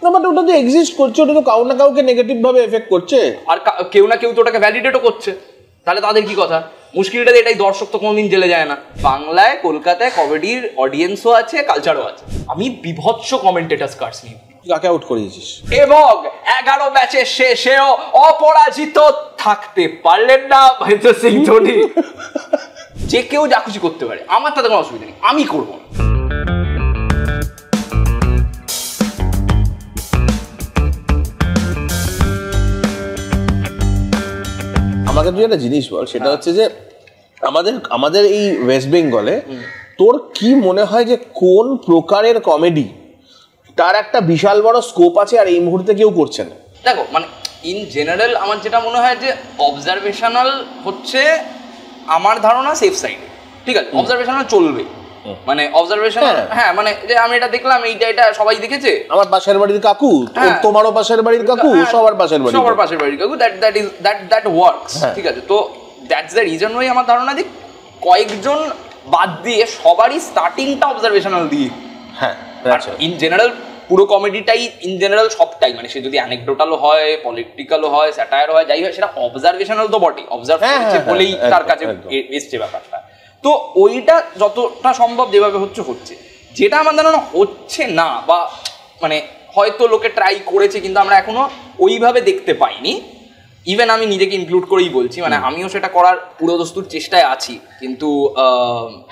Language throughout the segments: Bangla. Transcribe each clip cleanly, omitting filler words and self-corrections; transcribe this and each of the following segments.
না বাট ওটা তো এক্সিস্ট করছে, ওটা তো কাউ না কাউকে নেগেটিভ ভাবে এফেক্ট করছে, আর কেউ না কেউ তো ওটাকে ভ্যালিডেটও করছে, তাহলে তাদের কি কথা? মুশকিলটা এটাই, দর্শক তো কোনোদিন জেলে যায় না। বাংলায় কলকাতায় কমেডির অডিয়েন্সও আছে, কালচারও আছে। আমি বিভৎস কমেন্টেটার্স কার্ডস নিই। কাকে আউট করিয়েছিস? এবং 11 ম্যাচের শেষেও অপরাজিত থাকতে পারলেন না মহেন্দ্র সিং ধোনি। যে কেউ যা খুশি করতে পারে, আমার তাতে কোনো অসুবিধা নেই, আমি করবো না। আমাকে তুই একটা জিনিস বল, সেটা হচ্ছে যে আমাদের এই ওয়েস্ট বেঙ্গলে তোর কি মনে হয় যে কোন প্রকারের কমেডি তার একটা বিশাল বড় স্কোপ আছে আর এই মুহূর্তে কেউ করছে না? দেখো মানে ইন জেনারেল আমার যেটা মনে হয় যে অবজারভেশনাল হচ্ছে আমার ধারণা সেফ সাইড, ঠিক আছে? অবজারভেশনাল চলবে, মানে অবজারভেশনাল, হ্যাঁ মানে যে আমি এটা দেখলাম, এটা সবাই দেখেছে, আমার পাশের বাড়ির কাকু, তোমারও পাশের বাড়ির কাকু, সবার পাশের বাড়ির কাকু, দ্যাট ওয়ার্কস, ঠিক আছে? তো দ্যাটস দ্য রিজন ওয়াই আমার ধারণা যে কয়েকজন বাদ দিয়ে সবারই স্টার্টিংটা অবজারভেশনাল দিয়ে। হ্যাঁ, ইন জেনারেল পুরো কমেডিটাই ইন জেনারেল সবটাই, মানে সে যদি অ্যানেকডোটালও হয়, পলিটিক্যালও হয়, স্যাটায়ার হয়, যাই হয়, সেটা অবজারভেশনাল তো বটেই, অবজার্ভ করছে বলেই তার কাছে এসছে ব্যাপারটা। তো ওইটা যতটা সম্ভব যেভাবে হচ্ছে, যেটা আমার ধারণা হচ্ছে না, বা মানে হয়তো লোকে ট্রাই করেছে কিন্তু আমরা এখনো ওইভাবে দেখতে পাইনি, ইভেন আমি নিজেকে ইনক্লুড করেই বলছি, মানে আমিও সেটা করার পুরোদস্তুর চেষ্টায় আছি, কিন্তু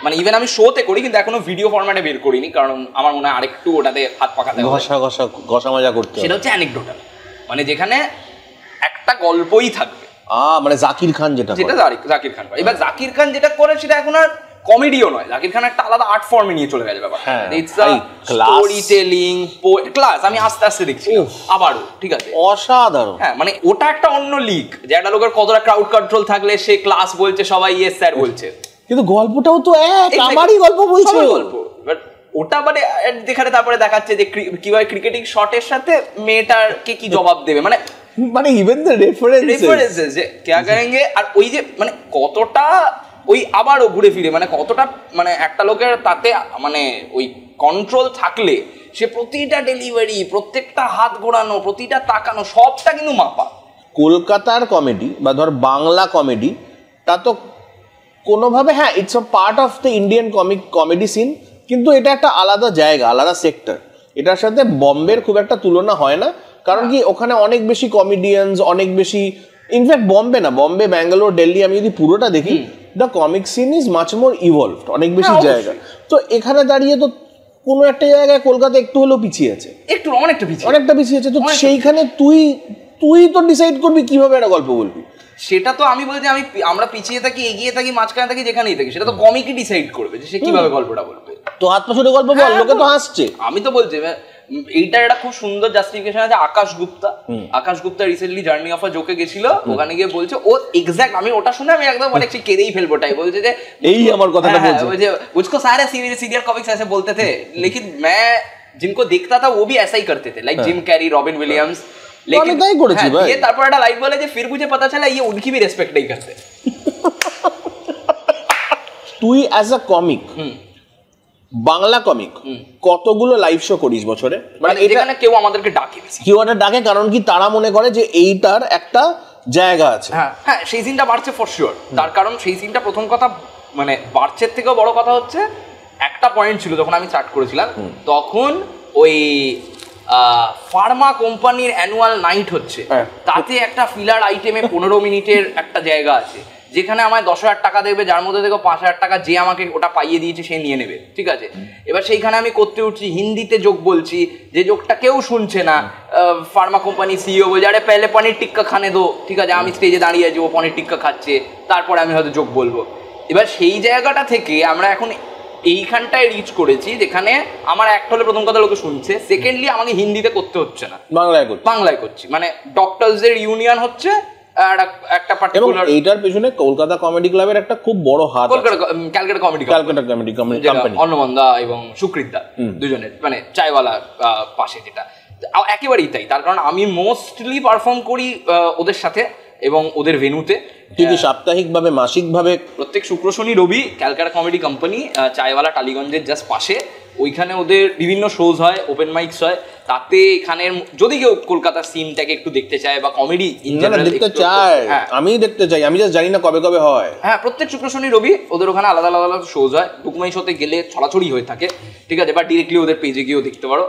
মানে ইভেন আমি শোতে করি কিন্তু এখনো ভিডিও ফরম্যাটে বের করিনি, কারণ আমার মনে হয় আরেকটু ওটাতে হাত পাকাতে হবে, ঘষা মাজা করতে। সেটা হচ্ছে অ্যানেকডোটাল, মানে যেখানে একটা গল্পই থাকবে, মানে জাকির খান যেটা জাকির খান। এবার জাকির খান যেটা করে সেটা এখন আর কমেডিও নয়, জাকির খান একটা আলাদা আর্ট ফর্মে নিয়ে চলে গেছে ব্যাপার, স্টোরি টেলিং ক্লাস। আমি আস্তে আস্তে দেখছি আবারও, ঠিক আছে, অসাধারণ। হ্যাঁ মানে ওটা একটা অন্য লিগ, যে একটা লোকের কতটা ক্রাউড কন্ট্রোল থাকলে সে ক্লাস বলছে, সবাই ইয়েস স্যার বলছে, কিন্তু গল্পটাও তো আমারই গল্প বলছে, গল্প। ওটা মানে যেখানে তারপরে দেখাচ্ছে যে কিভাবে ক্রিকেটিং শটের সাথে মেয়েটাকে কি জবাব দেবে, মানে ইভেন দ্য রেফারেন্সেস যে क्या करेंगे, আর ওই যে মানে কতটা ওই আবারও ঘুরে ফিরে, মানে কতটা মানে একটা লোকের তাতে মানে ওই কন্ট্রোল থাকলে সে প্রতিটা ডেলিভারি, প্রত্যেকটা হাত ঘোরানো, প্রতিটা তাকানো, সবটা কিন্তু মাপা। কলকাতার কমেডি বা ধর বাংলা কমেডি, তা তো কোনোভাবে হ্যাঁ it's a part of the Indian comedy scene, কিন্তু এটা একটা আলাদা জায়গা, আলাদা সেক্টর। এটার সাথে বম্বের খুব একটা তুলনা হয় না, কারণ কি ওখানে অনেক বেশি কমেডিয়ানস, অনেক বেশি, ইনফ্যাক্ট বম্বে না, বম্বে, ব্যাঙ্গালোর, দিল্লি, আমি যদি পুরোটা দেখি, the comic scene is much more evolved, অনেক বেশি জায়গা। তো এখানে দাঁড়িয়ে তো কোনো একটা জায়গায় কলকাতা একটু হলেও পিছিয়ে আছে, অনেকটা পিছিয়ে আছে। তো সেইখানে তুই তো ডিসাইড করবি কিভাবে একটা গল্প বলবি। সেটা তো আমি বলছি, আমরা পিছিয়ে থাকি, এগিয়ে থাকি, মাঝখানে থাকি, যেখানেই থাকি, সেটা তো কমিকই ডিসাইড করবে যে সে কিভাবে গল্পটা বলবে। তো হাত পাশে গল্প বল, লোকে তো হাসছে। আমি তো বলছি এইটার একটা খুব সুন্দর জাস্টিফিকেশন আছে। Aakash Gupta recently journey of a জোকে গেছিল, ওখানে গিয়ে বলছে ও এক্স্যাক্ট, আমি ওটা শুনে আমি একদম অনেক কেঁদেই ফেলবো টাই। বলছে যে এই আমার কথাটা বলছে, मुझको सारे सीरियल कॉमिक्स ऐसे बोलते थे, लेकिन मैं जिनको देखता था वो भी ऐसा ही करते थे, like Jim Carrey, robin Williams. लेकिन ये তারপর একটা লাইন বলে যে फिर मुझे पता चला ये उनकी भी रेस्पेक्ट नहीं करते। তুই as a comic, Bangla comic, কতগুলো লাইভ শো করিস বছরে? মানে এখানে কেউ আমাদেরকে ডাকে, কারণ কি তারা মনে করে যে এইটার একটা জায়গা আছে। হ্যাঁ সেই সিনটা বাড়ছে ফর শিওর, তার কারণ সেই সিনটা প্রথম কথা মানে বাড়ছের থেকেও বড় কথা হচ্ছে একটা পয়েন্ট ছিল যখন আমি স্টার্ট করেছিলাম, তখন ওই ফার্মা কোম্পানির অ্যানুয়াল নাইট হচ্ছে, তাতে একটা ফিলার আইটেমে 15 মিনিটের একটা জায়গা আছে, যেখানে আমায় 10,000 টাকা দেবে, যার মধ্যে থেকে 5,000 টাকা যে আমাকে ওটা পাইয়ে দিয়েছে সে নিয়ে নেবে, ঠিক আছে? এবার সেইখানে আমি করতে উঠছি, হিন্দিতে যোগ বলছি, যে যোগটা কেউ শুনছে না। ফার্মা কোম্পানি সিইও বলছে আরে পেলে পনির টিক্কা খানে দো, ঠিক আছে? আমি স্টেজে দাঁড়িয়ে আছি, ও পনির টিক্কা খাচ্ছে, তারপরে আমি হয়তো যোগ বলবো। এবার সেই জায়গাটা থেকে আমরা এখন এইখানটায় রিচ করেছি যেখানে আমার একটা হলে প্রথম কথা লোকে শুনছে, সেকেন্ডলি আমাকে হিন্দিতে করতে হচ্ছে না, বাংলায় করছি। মানে ডক্টরসদের ইউনিয়ন হচ্ছে একটা পার্টিকুলার, এইটার পেছনে কলকাতা কমেডি ক্লাবের একটা খুব বড় হাত, ক্যালকাটা কমেডি কোম্পানি, অন্নমন্দা এবং সুকৃতদা দুজনের, মানে চায়ওয়ালা পাশে, যেটা একেবারেই তাই। তার কারণ আমি মোস্টলি পারফর্ম করি ওদের সাথে এবং ওদের ভেন্যুতে, কিন্তু সাপ্তাহিকভাবে, মাসিকভাবে, প্রত্যেক শুক্র, শনি, রবি Calcutta comedy company, chaiwala, টালিগঞ্জের just পাশে। ওইখানে ওদের বিভিন্ন শোজ হয়, ওপেন মাইকস হয়, তাতে এখানের যদি কেউ কলকাতার সিনটাকে একটু দেখতে চায় বা কমেডি ইন জেনারেল দেখতে চায়, আমি দেখতে চাই, আমি জাস্ট জানি না কবে কবে হয়। হ্যাঁ, প্রত্যেক শুক্র শনি রবি ওদের ওখানে আলাদা আলাদা আলাদা শোজ হয়। বুকমাই শোতে গেলে ছড়াছড়ি হয়ে থাকে, ঠিক আছে, বা ডিরেক্টলি ওদের পেজে গিয়েও দেখতে পারো,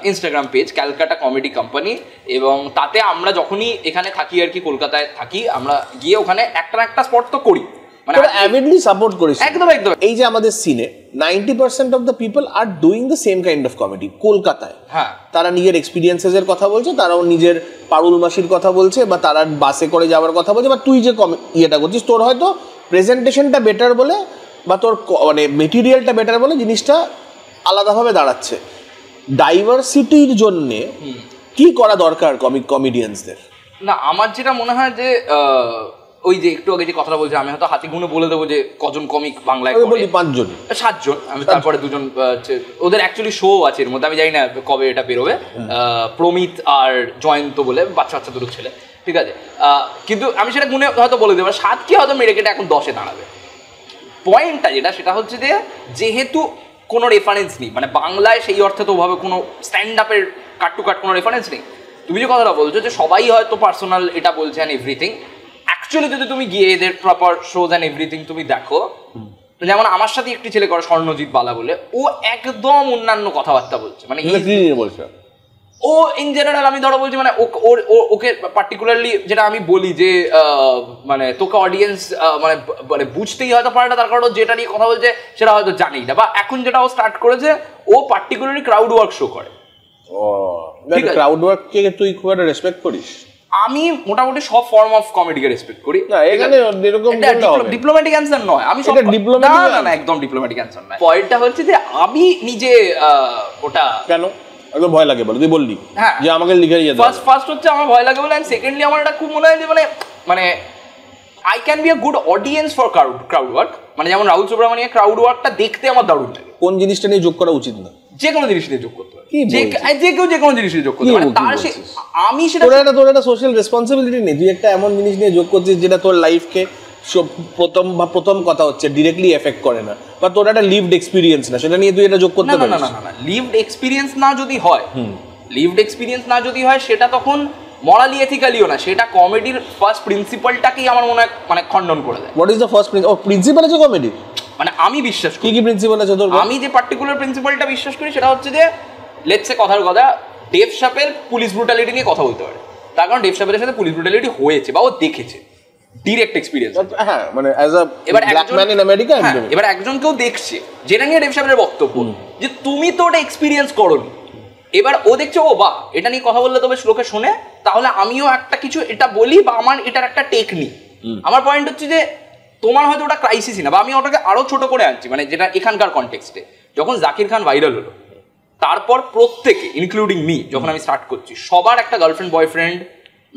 Instagram page Calcutta comedy company. এবং তাতে আমরা যখনই এখানে থাকি আর কি, কলকাতায় থাকি, আমরা গিয়ে ওখানে একটা না একটা স্পট তো করি, মানে অ্যাভিডলি সাপোর্ট করিস। একদম একদম। এই যে আমাদের সিনে 90% of the people are doing the same kind of comedy কলকাতায়। হ্যাঁ, তারা নিজের এক্সপিরিয়েন্সেস এর কথা বলছে, তারাও নিজের পারুল মাসির কথা বলছে, বা তারা বাসে করে যাওয়ার কথা বলছে, বা তুই যে ইয়েটা করছিস তোর হয়তো প্রেজেন্টেশনটা বেটার বলে বা তোর মানে মেটেরিয়ালটা বেটার বলে জিনিসটা আলাদাভাবে দাঁড়াচ্ছে। ডাইভার্সিটির জন্যে কি করা দরকার কমেডিয়ানসদের? না, আমার যেটা মনে হয় যে ওই যে একটু আগে যে কথাটা বলছি, আমি হয়তো হাতে গুনে বলে দেবো যে কজন কমিক বাংলায় করে, 5জন 7জন, আমি তারপরে 2জন ওদের অ্যাকচুয়ালি শো আছে এর মধ্যে, আমি জানি না কবে এটা বেরোবে, প্রমিত আর জয়ন্ত বলে বাচ্চা বাচ্চা দুটো ছেলে, ঠিক আছে, কিন্তু আমি সেটা গুনে হয়তো বলে দেবো 7 কি হয়তো মেরে কেটে এখন 10-এ দাঁড়াবে। পয়েন্টটা যেটা সেটা হচ্ছে যে যেহেতু কোনো রেফারেন্স নেই, মানে বাংলায় সেই অর্থে তো ওভাবে কোনো স্ট্যান্ড আপের কাট টু কাট কোনো রেফারেন্স নেই। তুমি যে কথাটা বলছো যে সবাই হয়তো পার্সোনাল এটা বলছে অ্যান্ড এভরিথিং, অ্যাকচুয়ালি যদি তুমি গিয়ে এদের প্রপার শোজ অ্যান্ড এভরিথিং তুমি দেখো, যেমন আমার সাথে একটি ছেলে করে স্বর্ণজিৎ বালা বলে, ও একদম অন্যান্য কথাবার্তা বলছে, মানে বলছে ও ইন জেনারেল, আমি ধরো বলছি মানে ওকে পার্টিকুলারলি যেটা আমি বলি যে মানে তোকে অডিয়েন্স মানে বুঝতেই হয়তো পারে না, তার কারণ যেটা নিয়ে কথা বলছে সেটা হয়তো জানি না, বা এখন যেটা ও স্টার্ট করেছে ও পার্টিকুলারলি ক্রাউড ওয়ার্ক শো করে। ক্রাউড ওয়ার্ককে তুই খুব একটা রেসপেক্ট করিস? আমি মোটামুটি সব ফর্ম অফ কমেডিকে রেসপেক্ট করি। না, এখানে এরকম ডিপ্লোম্যাটিক অ্যান্সার নয়, আমি সব না একদম ডিপ্লোম্যাটিক অ্যান্সার নয়। পয়েন্টটা হচ্ছে যে আমি নিজে ওটা কেন একদম ভয় লাগে বলে তুই বললি যে আমাকে লিখে দিয়ে দাও। ফার্স্ট হচ্ছে আমার ভয় লাগে বলে, এন্ড সেকেন্ডলি আমার এটা খুব মনে হয় যে মানে I can be a good audience for crowd work, মানে যেমন রাহুল সুব্রমণিয়ার ক্রাউড ওয়ার্কটা দেখতে আমার দারুণ লাগে। কোন জিনিসটা নিয়ে যোগ করা উচিত না? যে কোনো জিনিস নিয়ে যোগ করতে হবে, যে কেউ যে কোনো জিনিস নিয়ে যোগ করতে পারে। তার আমি সেটা তোর একটা সোশ্যাল রেসপন্সিবিলিটি নেই, তুই একটা এমন জিনিস নিয়ে যোগ করছিস যেটা তোর লাইফকে প্রথম কথা হচ্ছে ডিরেক্টলি এফেক্ট করে না, বা তোর একটা লিভড এক্সপিরিয়েন্স না, সেটা নিয়ে তুই এটা যোগ করতে পারিস না। না, লিভড এক্সপিরিয়েন্স না যদি হয়, লিভড এক্সপিরিয়েন্স না যদি হয়, সেটা তখন মরালি এথিক্যালিও না, সেটা কমেডির ফার্স্ট প্রিন্সিপালটাকেই আমার মনে হয় মানে খণ্ডন করে দেয়। What is the first principal আছে কমেডি? মানে আমি বিশ্বাস করি, কি প্রিন্সিপাল আছে তোর? আমি যে পার্টিকুলার প্রিন্সিপালটা বিশ্বাস করি সেটা হচ্ছে যে লেটস সে কথার কথা ডেভ চ্যাপেল পুলিশ ব্রুটালিটি নিয়ে কথা বলতে পারে, তার কারণ ডেভ চ্যাপেলের সাথে পুলিশ ব্রুটালিটি হয়েছে বা ও দেখেছে, ডিরেক্ট এক্সপেরিয়েন্স। হ্যাঁ, মানে as a black man in America. এবার একজন কেউ দেখছে, যেটা নিয়ে ডেভ চ্যাপেলের বক্তব্য যে তুমি তো ওটা এক্সপিরিয়েন্স করোনি, এবার ও দেখছে ও বাহ এটা নিয়ে কথা বললে তো বেশ লোকে শোনে, তাহলে আমিও একটা কিছু এটা বলি বা আমার এটার একটা টেক নিই। আমার পয়েন্ট হচ্ছে যে তোমার হয়তো ওটা ক্রাইসিসই না, বা আমি ওটাকে আরো ছোট করে আনছি, মানে যেটা এখানকার কনটেক্সটে যখন জাকির খান ভাইরাল হলো, তারপর প্রত্যেকে ইনক্লুডিং মি যখন আমি স্টার্ট করছি, সবার একটা গার্লফ্রেন্ড বয়ফ্রেন্ড,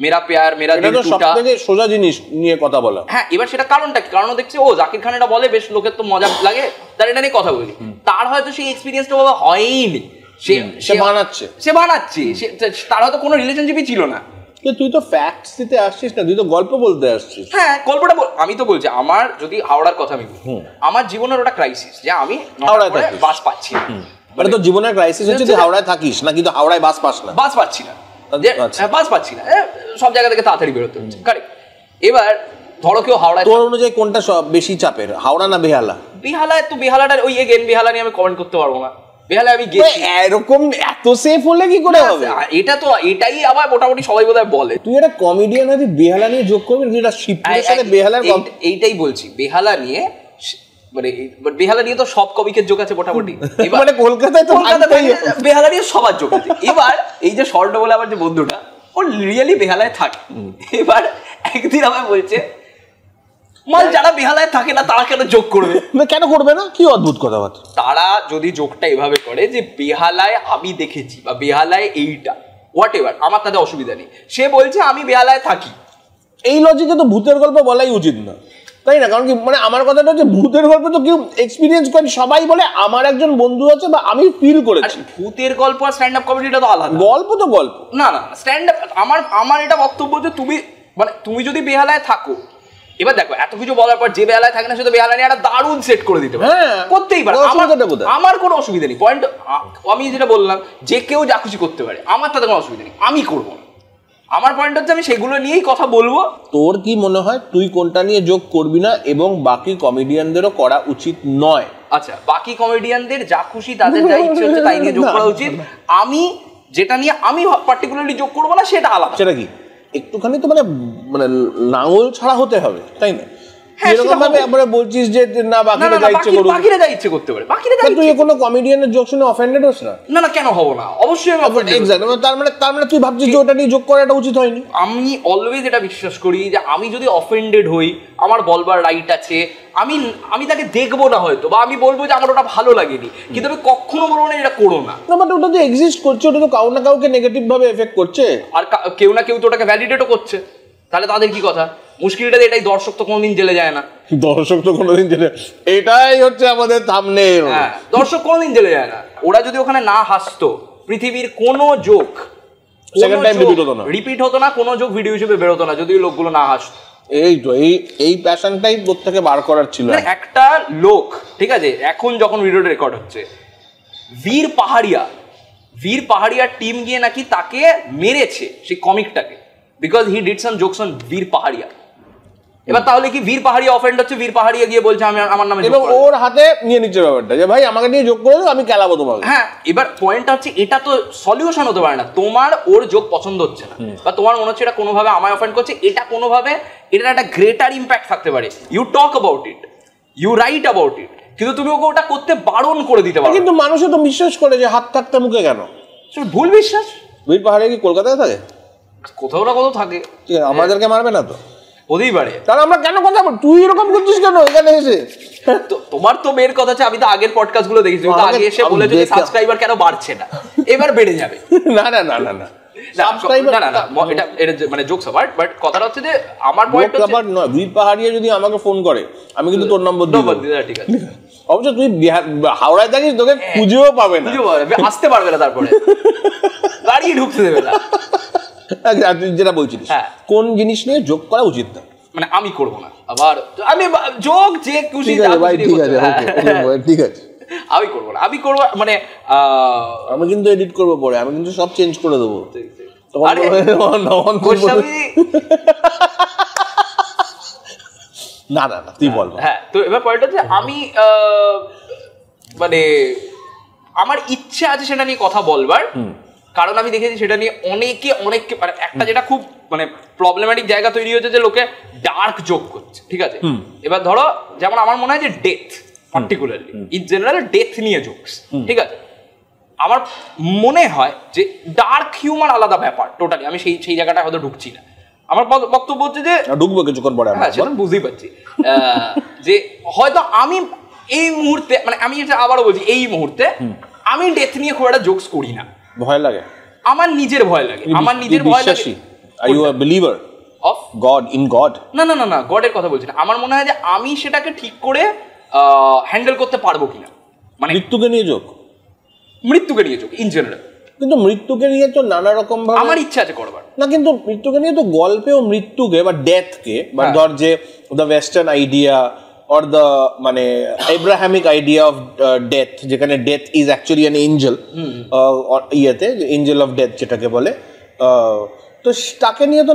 মেরা প্যার মেরা দিল টুটা, সোজা জিনিস নিয়ে কথা বলা। হ্যাঁ, এবার সেটা কারণটা কি? কারণ দেখছে ও জাকির খান এটা বলে, বেশ লোকের তো মজা লাগে, তার এটা নিয়ে কথা বলি। তার হয়তো সেই এক্সপিরিয়েন্সটা বাবা হয়নি, সে বানাচ্ছে, তার হয়তো কোনো রিলেশনশিপই ছিল না। তুই তো ফ্যাক্টস দিতে আসছিস না, তুই তো গল্প বলতে আসছিস। হ্যাঁ, গল্পটা আমি তো বলছি, আমার যদি হাওড়ার কথা আমি বলি, আমার জীবনের ওটা ক্রাইসিস যে আমি হাওড়ায় বাস পাচ্ছি না। মানে তোর জীবনের ক্রাইসিস হচ্ছে তুই হাওড়ায় থাকিস না, কিন্তু হাওড়ায় বাস পাস না, বাস পাচ্ছি না, বাস পাচ্ছি না, সব জায়গা থেকে তাড়াতাড়ি বেরোতে হচ্ছে। কারেক্ট। এবার ধরো কেউ হাওড়ায়, তোর অনুযায়ী কোনটা বেশি চাপের, হাওড়া না বেহালা? বেহালায় তো, বেহালাটার ওই এগেন বেহালা নিয়ে আমি কমেন্ট করতে পারবো না। বেহালায় আমি গেছি, এরকম এত সেফ হলে কি করে হবে? এটা তো এটাই আবার মোটামুটি সবাই বোধহয় বলে। তুই একটা কমেডিয়ান হবি, বেহালা নিয়ে যোগ করবি, যেটা শিবপুরের সাথে বেহালার, এইটাই বলছি, বেহালা নিয়ে মানে বেহালা নিয়ে তো সব কবিকের যোগ আছে মোটামুটি, মানে কলকাতায় তো বেহালা নিয়ে সবার যোগ আছে। এবার এই যে স্বর্ণ বলে আমার যে বন্ধুটা, ও রিয়েলি বেহালায় থাকে। এবার একদিন আমায় বলছে, মাল যারা বেহালায় থাকে না তারা কেন যোগ করবে? কেন করবে না? কি অদ্ভুত কথাবার্তা। তারা যদি যোগটা এভাবে করে যে বেহালায় আমি দেখেছি বা বেহালায় এইটা হোয়াট এভার, আমার তাতে অসুবিধা নেই। সে বলছে আমি বেহালায় থাকি, এই লজিকে তো ভূতের গল্প বলাই উচিত না, তাই না? কারণ কি, মানে আমার কথাটা হচ্ছে ভূতের গল্প তো কেউ এক্সপিরিয়েন্স করে, সবাই বলে আমার একজন বন্ধু আছে বা আমি ফিল করেছি। ভূতের গল্প আর স্ট্যান্ড আপ কমেডিটা তো আলাদা। গল্প তো গল্প। না, স্ট্যান্ড আপ আমার এটা বক্তব্য যে তুমি মানে তুমি যদি বেহালায় থাকো, এবার দেখো এত কিছু বলার পর যে বেলায় থাকে না সে তো বেহালা নিয়ে একটা দারুণ সেট করে দিতে পারে, করতেই পারে, আমার কোনো অসুবিধা নেই। পয়েন্ট আমি যেটা বললাম যে কেউ যা খুশি করতে পারে, আমার তাতে কোনো অসুবিধা নেই, আমি করবো না। আমার পয়েন্ট হচ্ছে আমি সেগুলো নিয়েই কথা বলবো। তোর কি মনে হয় তুই কোনটা নিয়ে যোগ করবি না এবং বাকি কমেডিয়ানদেরও করা উচিত নয়? আচ্ছা, বাকি কমেডিয়ানদের যা খুশি তাদের যা ইচ্ছে হচ্ছে তাই নিয়ে যোগ করা উচিত। আমি যেটা নিয়ে আমি পার্টিকুলারলি যোগ করবো না সেটা আলাদা। সেটা কি একটুখানি তো মানে মানে লাঙল ছাড়া হতে হবে, তাই না? এরকম ভাবে আমরা বলছিস যে না বাকিরা যা ইচ্ছে করুক, বাকিরা যা ইচ্ছে করতে পারে, বাকিরা যা তুই কোনো কমেডিয়ানের যোগ শুনে অফেন্ডেড হোস না? না না, কেন হবো না, অবশ্যই আমি অফেন্ডেড। এক্স্যাক্টলি, তার মানে তুই ভাবছিস যে ওটা নিয়ে যোগ করাটা উচিত হয়নি? আমি অলওয়েজ এটা বিশ্বাস করি যে আমি যদি অফেন্ডেড হই আমার বলবার রাইট আছে। আমি তাকে দেখবো না হয়তো, বা আমি বলবো যে আমার ওটা ভালো লাগেনি, কিন্তু আমি কখনো বলবো না এটা করো না। না বাট ওটা তো এক্সিস্ট করছে, ওটা তো কাউ না কাউকে নেগেটিভ ভাবে এফেক্ট করছে, আর কেউ না কেউ তো ওটাকে ভ্যালিডেটও করছে। তাহলে তাদের কি কথা? মুশকিলটা এটাই, দর্শক তো কোনোদিন জেলে যায় না। দর্শক তো কোনোদিন জেলে, এটাই হচ্ছে আমাদের থাম্বনেইল। হ্যাঁ, দর্শক কোনোদিন জেলে যায় না। ওরা যদি ওখানে না হাসতো, পৃথিবীর কোনো জোক সেকেন্ড টাইম রিপিট হতো না, কোনো জোক ভিডিও হিসেবে বেরোতো না যদি লোকগুলো না হাসতো। এই তো এই প্যাশনটাই তোর থেকে বার করার ছিল। একটা লোক, ঠিক আছে, এখন যখন ভিডিওটা রেকর্ড হচ্ছে, বীর পাহাড়িয়ার টিম গিয়ে নাকি তাকে মেরেছে সেই কমিকটাকে, because he did some jokes on Veer Pahariya. এবার তাহলে কি বীর পাহাড়িয়া অফেন্ড হচ্ছে? বীর পাহাড়িয়া গিয়ে বলছে আমি আমার নামে, এবং ওর হাতে নিয়ে নিচ্ছে ব্যাপারটা যে ভাই আমাকে নিয়ে যোগ করে দাও, আমি খেলাবো তোমাকে। হ্যাঁ, এবার পয়েন্টটা হচ্ছে এটা তো সলিউশন হতে পারে না। তোমার ওর যোগ পছন্দ হচ্ছে না, বা তোমার মনে হচ্ছে এটা কোনোভাবে আমায় অফেন্ড করছে, এটা কোনোভাবে এটার একটা গ্রেটার ইম্প্যাক্ট থাকতে পারে। You talk about it, you write about it, কিন্তু তুমি ওকে ওটা করতে বারণ করে দিতে পারো। কিন্তু মানুষে তো বিশ্বাস করে যে হাত থাকতে মুখে কেন? ভুল বিশ্বাস। বীর পাহাড়িয়া কি কলকাতায় থাকে? কোথাও না কোথাও থাকে। আমাদেরকে মারবে না তো? ওদেরই পারে। তাহলে আমরা কেন কথা বল? তুই এরকম করছিস কেন এখানে এসে? তোমার তো মেয়ের কথা আছে, আমি তো আগের পডকাস্ট গুলো দেখেছি, আগে এসে বলেছে যে সাবস্ক্রাইবার কেন বাড়ছে না, এবার বেড়ে যাবে। না না না না না, সাবস্ক্রাইবার না না, এটা মানে জোকস অ্যাবাউট, বাট কথাটা হচ্ছে যে আমার পয়েন্ট হচ্ছে নয়, বীর পাহাড়িয়া যদি আমাকে ফোন করে আমি কিন্তু তোর নম্বর দিব। ঠিক আছে, অবশ্য তুই হাওড়ায় থাকিস, তোকে খুঁজেও পাবে না, আসতে পারবে না, তারপরে গাড়ি ঢুকতে দেবে না। যেটা বলছিস কোন জিনিস নিয়ে যোগ করা উচিত না, মানে আমি করব না। আবার আমি যোগ যে খুশি, ঠিক আছে আমি করবো না, আমি করবো মানে আমি কিন্তু এডিট করবো পরে, আমি কিন্তু সব চেঞ্জ করে দেবো। না না না, তুই বল। হ্যাঁ, তো এবার পয়েন্ট হচ্ছে আমি মানে আমার ইচ্ছে আছে সেটা নিয়ে কথা বলবার, কারণ আমি দেখেছি সেটা নিয়ে অনেকে মানে একটা যেটা খুব মানে প্রবলেম্যাটিক জায়গা তৈরি হচ্ছে যে লোকে ডার্ক জোক করছে, ঠিক আছে। এবার ধরো যেমন আমার মনে হয় যে death, particularly in general death নিয়ে জোকস, ঠিক আছে, আমার মনে হয় যে ডার্ক হিউমার আলাদা ব্যাপার টোটালি। আমি সেই জায়গাটা হয়তো ঢুকছি না। আমার বক্তব্য হচ্ছে যে ঢুকবো কিছুক্ষণ পরে। হ্যাঁ, সেটা বুঝতেই পারছি যে হয়তো আমি এই মুহূর্তে, মানে আমি এটা আবারও বলছি, এই মুহূর্তে আমি ডেথ নিয়ে খুব একটা জোকস করি না। ভয় লাগে, আমার নিজের ভয় লাগে, আমার নিজের ভয় লাগে। Are you are believer of God, in God? না না না না, গডের কথা বলছি না। আমার মনে হয় যে আমি সেটাকে ঠিক করে হ্যান্ডেল করতে পারবো কিনা, মানে মৃত্যুকে নিয়ে যোগ ইন জেনারেল। কিন্তু মৃত্যুকে নিয়ে তো নানা রকম ভাবে আমার ইচ্ছা আছে করবার না, কিন্তু মৃত্যুকে নিয়ে তো গল্পেও মৃত্যুকে বা ডেথকে বা ধর যে the western idea or the মানে Abrahamic idea of death, যেখানে death is actually an angel, ইয়েতে angel of death যেটাকে বলে, তো তাকে নিয়ে তো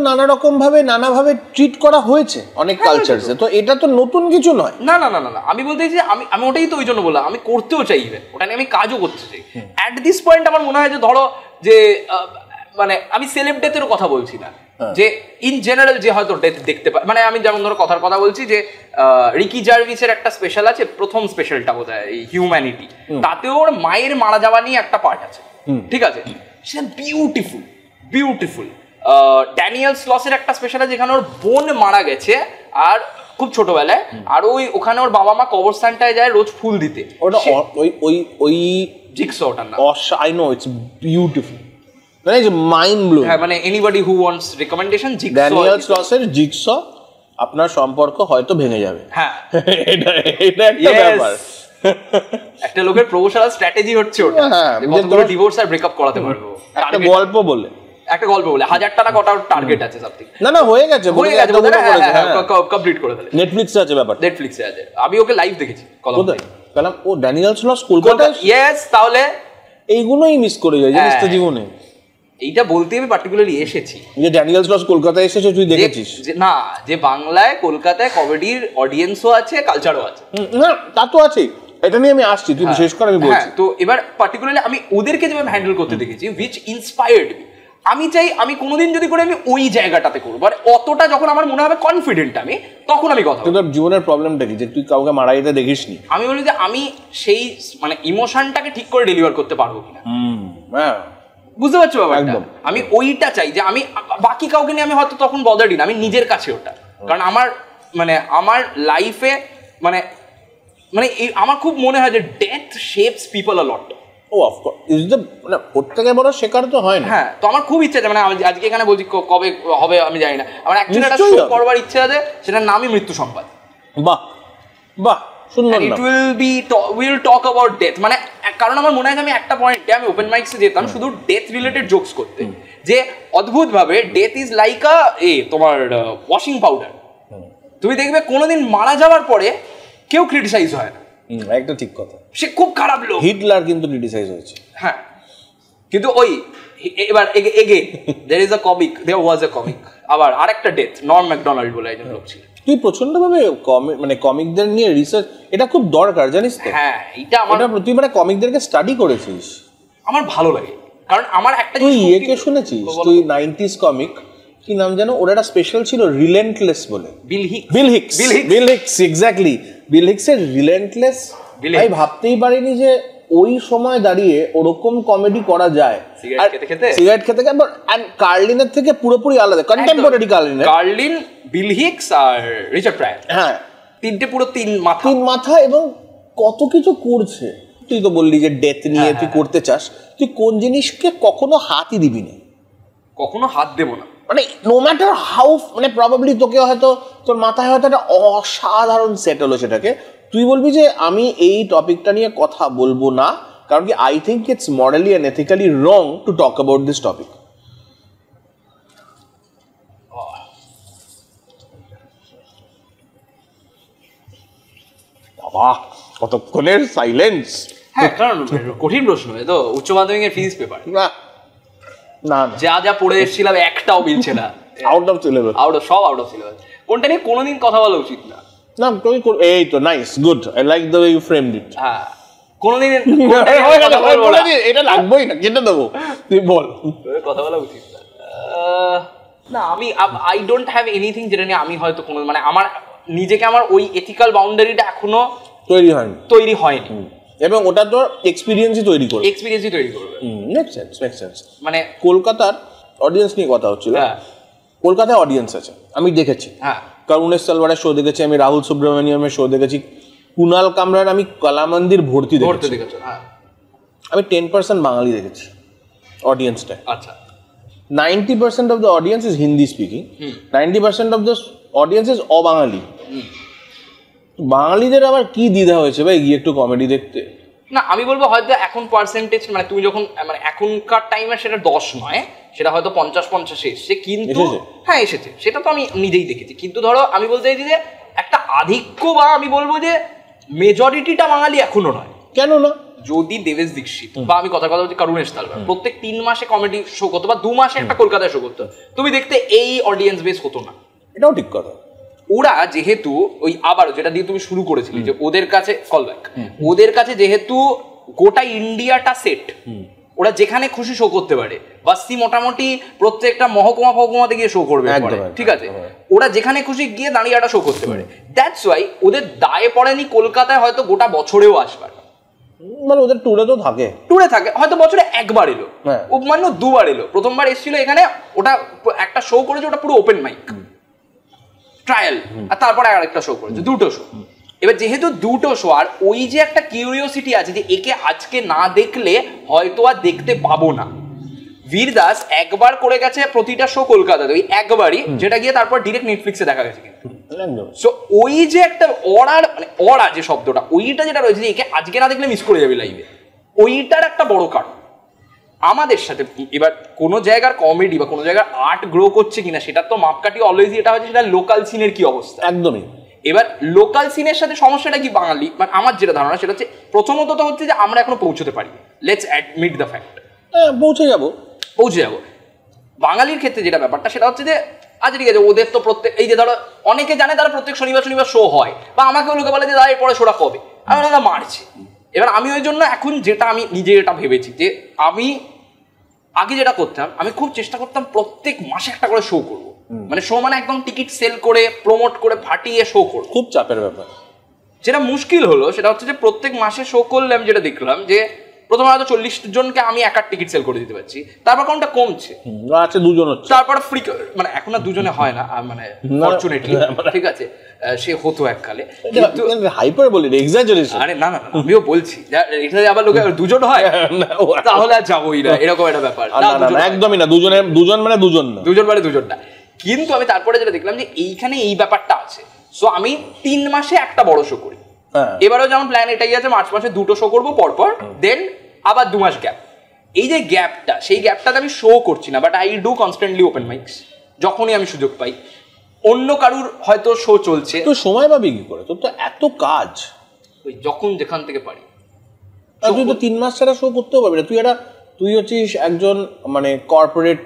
নানাভাবে ট্রিট করা হয়েছে অনেক কালচারসে। তো এটা তো নতুন কিছু নয়। না না না না, আমি বলতে চাইছি আমি ওটাই তো ওই জন্য বললাম, আমি করতেও চাই, ওটা নিয়ে আমি কাজও করতে চাই। অ্যাট দিস পয়েন্ট আমার মনে হয় যে ধরো যে মানে আমি সেলেব ডেথের কথা বলছি না, যে ইন জেনারেল যে হয়তো ডেথ দেখতে পায়, মানে আমি যেমন ধরো কথার কথা বলছি যে রিকি জার্ভিসের একটা স্পেশাল আছে, প্রথম স্পেশালটা বোধহয় এই হিউম্যানিটি, তাতে ওর মায়ের মারা যাওয়া নিয়ে একটা পার্ট আছে, ঠিক আছে, সেটা বিউটিফুল। ড্যানিয়েল স্লসের একটা স্পেশাল আছে যেখানে ওর বোন মারা গেছে আর খুব ছোটবেলায়, আর ওখানে ওর বাবা মা কবরস্থানটায় যায় রোজ ফুল দিতে। ওটা ওই জিগসো, ওটার নাম আই নো, ইটস বিউটিফুল, মানে মাইন্ড ব্লোয়িং। হ্যাঁ, মানে anybody who wants recommendation, jigsaw, Daniel স্লসের জিগসো, আপনার সম্পর্ক হয়তো ভেঙে যাবে। হ্যাঁ, এটা একটা ব্যাপার, একটা লোকের প্রমোশনাল স্ট্র্যাটেজি হচ্ছে ওটা, কতগুলো ডিভোর্স আর ব্রেকআপ করাতে পারবো একটা গল্প বলে। একটা গল্প বলে 1000 টাকা কটা টার্গেট আছে সামথিং। না হয়ে গেছে কমপ্লিট করে ফেলে। নেটফ্লিক্সে আছে ব্যাপার, নেটফ্লিক্সে আছে। আমি ওকে লাইভ দেখেছি কালাম। ও ড্যানিয়েল স্লস কলকাতায়। ইয়েস, তাহলে এইগুলোই মিস করে যায় জানিস তো জীবনে। এইটা বলতে আমি পার্টিকুলারলি এসেছি যে ড্যানিয়েল স্লস কলকাতায় এসেছে, তুই দেখেছিস? না, যে বাংলায় কলকাতায় কমেডির অডিয়েন্সও আছে, কালচারও আছে। না তা তো আছেই, এটা নিয়ে আমি আসছি, তুই বিশেষ করে আমি বলছি। তো এবার পার্টিকুলারলি আমি ওদেরকে যেভাবে হ্যান্ডেল করতে দেখেছি, উইচ ইন্সপায়ার্ড মি। আমি চাই আমি কোনোদিন যদি করে আমি ওই জায়গাটাতে করবো, আর অতটা যখন আমার মনে হবে কনফিডেন্ট আমি, তখন আমি কথা বলবো। তোর জীবনের প্রবলেমটা কি যে তুই কাউকে মারা যেতে দেখিসনি? আমি বলি যে আমি সেই মানে ইমোশনটাকে ঠিক করে ডেলিভার করতে পারবো কিনা। হ্যাঁ, বুঝতে পারছো ব্যাপারটা? আমি ওইটা চাই যে আমি বাকি কাউকে নিয়ে আমি হয়তো তখন বদারি না, আমি নিজের কাছে ওটা। কারণ আমার লাইফে মানে আমার খুব মনে হয় যে death shapes people a lot. Oh of course is the মানে প্রত্যেকে বড় শেখার তো হয় না। হ্যাঁ, তো আমার খুব ইচ্ছা আছে, মানে আজকে এখানে বলছি কবে হবে আমি জানি না, আমার অ্যাকচুয়ালি একটা শো করবার ইচ্ছা আছে, সেটার নামই মৃত্যু সংবাদ। বাহ সুন্দর। It will talk about death, মানে কারণ আমার মনে হয় আমি একটা পয়েন্টে আমি ওপেন মাইকসে যেতাম শুধু ডেথ রিলেটেড জোকস করতে, যে অদ্ভুত ভাবে ডেথ ইজ লাইক তোমার ওয়াশিং পাউডার। তুমি দেখবে কোনোদিন মারা যাওয়ার পরে কেউ ক্রিটিসাইজ হয় না। একটা ঠিক কথা, সে খুব খারাপ লোক। হিটলার কিন্তু ক্রিটিসাইজ হয়েছে। হ্যাঁ, কিন্তু ওই এবার there is a comic, there was a comic, আবার আরেকটা ডেথ, নর্ম ম্যাকডোনাল্ড বলে একজন লোক ছিল। তুই প্রচন্ড ভাবে মানে কমিকদের নিয়ে রিসার্চ, এটা খুব দরকার জানিস তো। হ্যাঁ, এটা আমার তুই মানে কমিকদেরকে স্টাডি করেছিস, আমার ভালো লাগে। কারণ আমার একটা তুই একে শুনেছিস, তুই 90s কমিক কি নাম জানো, ওর একটা স্পেশাল ছিল রিলেন্টলেস বলে। বিল হিকস এক্স্যাক্টলি। বিল হিকসের রিলেন্টলেস আমি ভাবতেই পারিনি যে ওই সময় দাঁড়িয়ে ওরকম কমেডি করা যায়। সিগারেট খেতে কার্লিনের থেকে পুরোপুরি আলাদা, কন্টেম্পোরারি কার্লিন, বিল হিকস আর রিচার্ড প্রায়র। হ্যাঁ, তিনটে পুরো তিন মাথা এবং কত কিছু করছে। তুই তো বললি যে ডেথ নিয়ে তুই করতে চাস, তুই কোন জিনিসকে কখনো হাতই দিবি না? কখনো হাত দেবো না, মানে নো ম্যাটার হাউ, মানে প্রবাবলি তোকে হয়তো তোর মাথায় হয়তো একটা অসাধারণ সেট হলো, সেটাকে তুই বলবি যে আমি এই টপিকটা নিয়ে কথা বলবো না, কারণ কি I think it's morally and ethically wrong to talk about this topic. বাবা কতক্ষণের সাইলেন্স। হ্যাঁ, কারণ কঠিন প্রশ্ন, তো উচ্চ মাধ্যমিকের ফিজিক্স পেপার না যা পড়ে এসেছিলাম একটাও মিলছে না। Out of syllabus, out of syllabus. কোনটা নিয়ে কোনোদিন কথা বলা উচিত না। না এই তো nice, good, I like the way you framed it. হ্যাঁ, কোনোদিন এটা লাগবেই না, কেটে দেবো, তুই বল। কথা বলা উচিত না। আমি আই ডোন্ট হ্যাভ এনিথিং যেটা নিয়ে আমি হয়তো কোনো মানে আমার নিজেকে আমার ওই এথিক্যাল বাউন্ডারিটা এখনো তৈরি হয়নি, এবং ওটা তো এক্সপিরিয়েন্সই তৈরি করবে। Make sense. মানে কলকাতার অডিয়েন্স নিয়ে কথা হচ্ছিল। কলকাতায় অডিয়েন্স আছে, আমি দেখেছি। হ্যাঁ, কারণ উনিশ সালবারের শো দেখেছি আমি, রাহুল সুব্রমণিয়ামের শো দেখেছি, কুনাল কামরার আমি কলামন্দির ভর্তি দেখেছি। আমি 10% বাঙালি দেখেছি অডিয়েন্সটা। আচ্ছা, 90% of the audience is Hindi speaking, 90% of the audience is অবাঙালি। বাঙালিদের আবার কি দ্বিধা হয়েছে ভাই গিয়ে একটু কমেডি দেখতে? না, আমি বলবো হয়তো এখন পার্সেন্টেজ মানে তুমি যখন মানে এখনকার টাইমে সেটা 10 নয়, সেটা হয়তো 50-50 এসছে, কিন্তু হ্যাঁ এসেছে, সেটা তো আমি নিজেই দেখেছি। কিন্তু ধরো আমি বলতে চাইছি যে একটা আধিক্য, বা আমি বলবো যে মেজরিটিটা বাঙালি এখনো নয়। কেন না? যদি দেবেশ দীক্ষিত বা আমি কথা বলছি করুণেশ তালবার প্রত্যেক 3 মাসে কমেডি শো করতো, বা 2 মাসে একটা কলকাতায় শো করতো, তুমি দেখতে এই অডিয়েন্স বেস হতো না। এটাও ঠিক কথা। ওরা যেহেতু ওই আবার যেটা দিয়ে তুমি শুরু করেছিলে যে ওদের কাছে কলব্যাক, ওদের কাছে যেহেতু গোটা ইন্ডিয়াটা সেট, ওরা যেখানে খুশি শো করতে পারে। বাসি মোটামুটি প্রত্যেকটা মহকুমাতে গিয়ে শো করবে, ঠিক আছে, ওরা যেখানে খুশি গিয়ে দাঁড়িয়ে একটা শো করতে পারে। দ্যাটস ওয়াই ওদের দায়ে পড়েনি কলকাতায় হয়তো গোটা বছরেও আসবার, মানে ওদের ট্যুরে থাকে, হয়তো বছরে একবার এলো, উপমান্য 2 বার এলো। প্রথমবার এসেছিল এখানে, ওটা একটা শো করেছে, ওটা পুরো ওপেন মাইক ট্রায়াল, আর তারপরে আরেকটা শো করেছে, 2টো শো। এবার যেহেতু 2টো শো, আর ওই যে একটা কিউরিওসিটি আছে যে একে আজকে না দেখলে হয়তো আর দেখতে পাবো না। বীর দাস একবার করে গেছে প্রতিটা শো কলকাতাতে, ওই একবারই, যেটা গিয়ে তারপর ডিরেক্ট নেটফ্লিক্সে দেখা গেছে। সো ওই যে একটা অড়া যে শব্দটা, ওইটা যেটা রয়েছে যে একে আজকে না দেখলে মিস করে যাবে লাইভে, ওইটার একটা বড় কারণ। আমাদের সাথে এবার কোনো জায়গার কমেডি বা কোনো জায়গার আর্ট গ্রো করছে কিনা সেটা তো মাপকাঠি অলওয়েজই এটা হচ্ছে সেটা লোকাল সিনের কি অবস্থা। একদমই। এবার লোকাল সিনের সাথে সমস্যাটা কি বাঙালি, মানে আমার যেটা ধারণা সেটা হচ্ছে প্রথমত তো হচ্ছে যে আমরা এখনো পৌঁছতে পারি, লেটস অ্যাডমিট দ্য ফ্যাক্ট। পৌঁছে যাবো। বাঙালির ক্ষেত্রে যেটা ব্যাপারটা সেটা হচ্ছে যে আচ্ছা ঠিক আছে, ওদের তো প্রত্যেক এই যে ধরো অনেকে জানে তারা প্রত্যেক শনিবার শো হয়, বা আমাকেও লোকে বলে যে দাদা এরপরে শোটা কবে, আমি ওরা মারছে। এবার আমি ওই জন্য এখন যেটা আমি নিজে এটা ভেবেছি যে আমি আগে যেটা করতাম, আমি খুব চেষ্টা করতাম প্রত্যেক মাসে একটা করে শো করবো, মানে শো মানে একদম টিকিট সেল করে প্রমোট করে ফাটিয়ে শো করবো। খুব চাপের ব্যাপার। যেটা মুশকিল হলো সেটা হচ্ছে যে প্রত্যেক মাসে শো করলে আমি যেটা দেখলাম যে প্রথমে হয়তো 40 জনকে আমি একার টিকিট সেল করে দিতে পারছি, তারপর কোনটা কমছে, আছে 2 জন হচ্ছে, তারপর ফ্রি, মানে এখন আর 2 জনে হয় না, মানে ফরচুনেটলি ঠিক আছে, সে হতো এককালে, কিন্তু হাইপার বলি এক্সাজারেশন। আরে না না আমিও বলছি এটা আবার লোকে 2 জন হয় তাহলে আর যাবোই না, এরকম একটা ব্যাপার। না একদমই না, 2 জন মানে 2 জন না। কিন্তু আমি তারপরে যেটা দেখলাম যে এইখানে এই ব্যাপারটা আছে, সো আমি 3 মাসে একটা বড় শো করি। এবারেও যেমন প্ল্যান এটাই আছে, মার্চ মাসে 2টো শো করবো পরপর, দেন আবার 2 মাস গ্যাপ। এই যে গ্যাপটা, সেই গ্যাপটাতে আমি শো করছি না, but I do constantly open Mike's যখনই আমি সুযোগ পাই। অন্য কারুর হয়তো শো চলছে, তো সময় পাবি কি করে, তোর তো এত কাজ। ওই যখন যেখান থেকে পারি। তুই তো 3 মাস ছাড়া শো করতেও পারবি না। তুই হচ্ছিস একজন মানে কর্পোরেট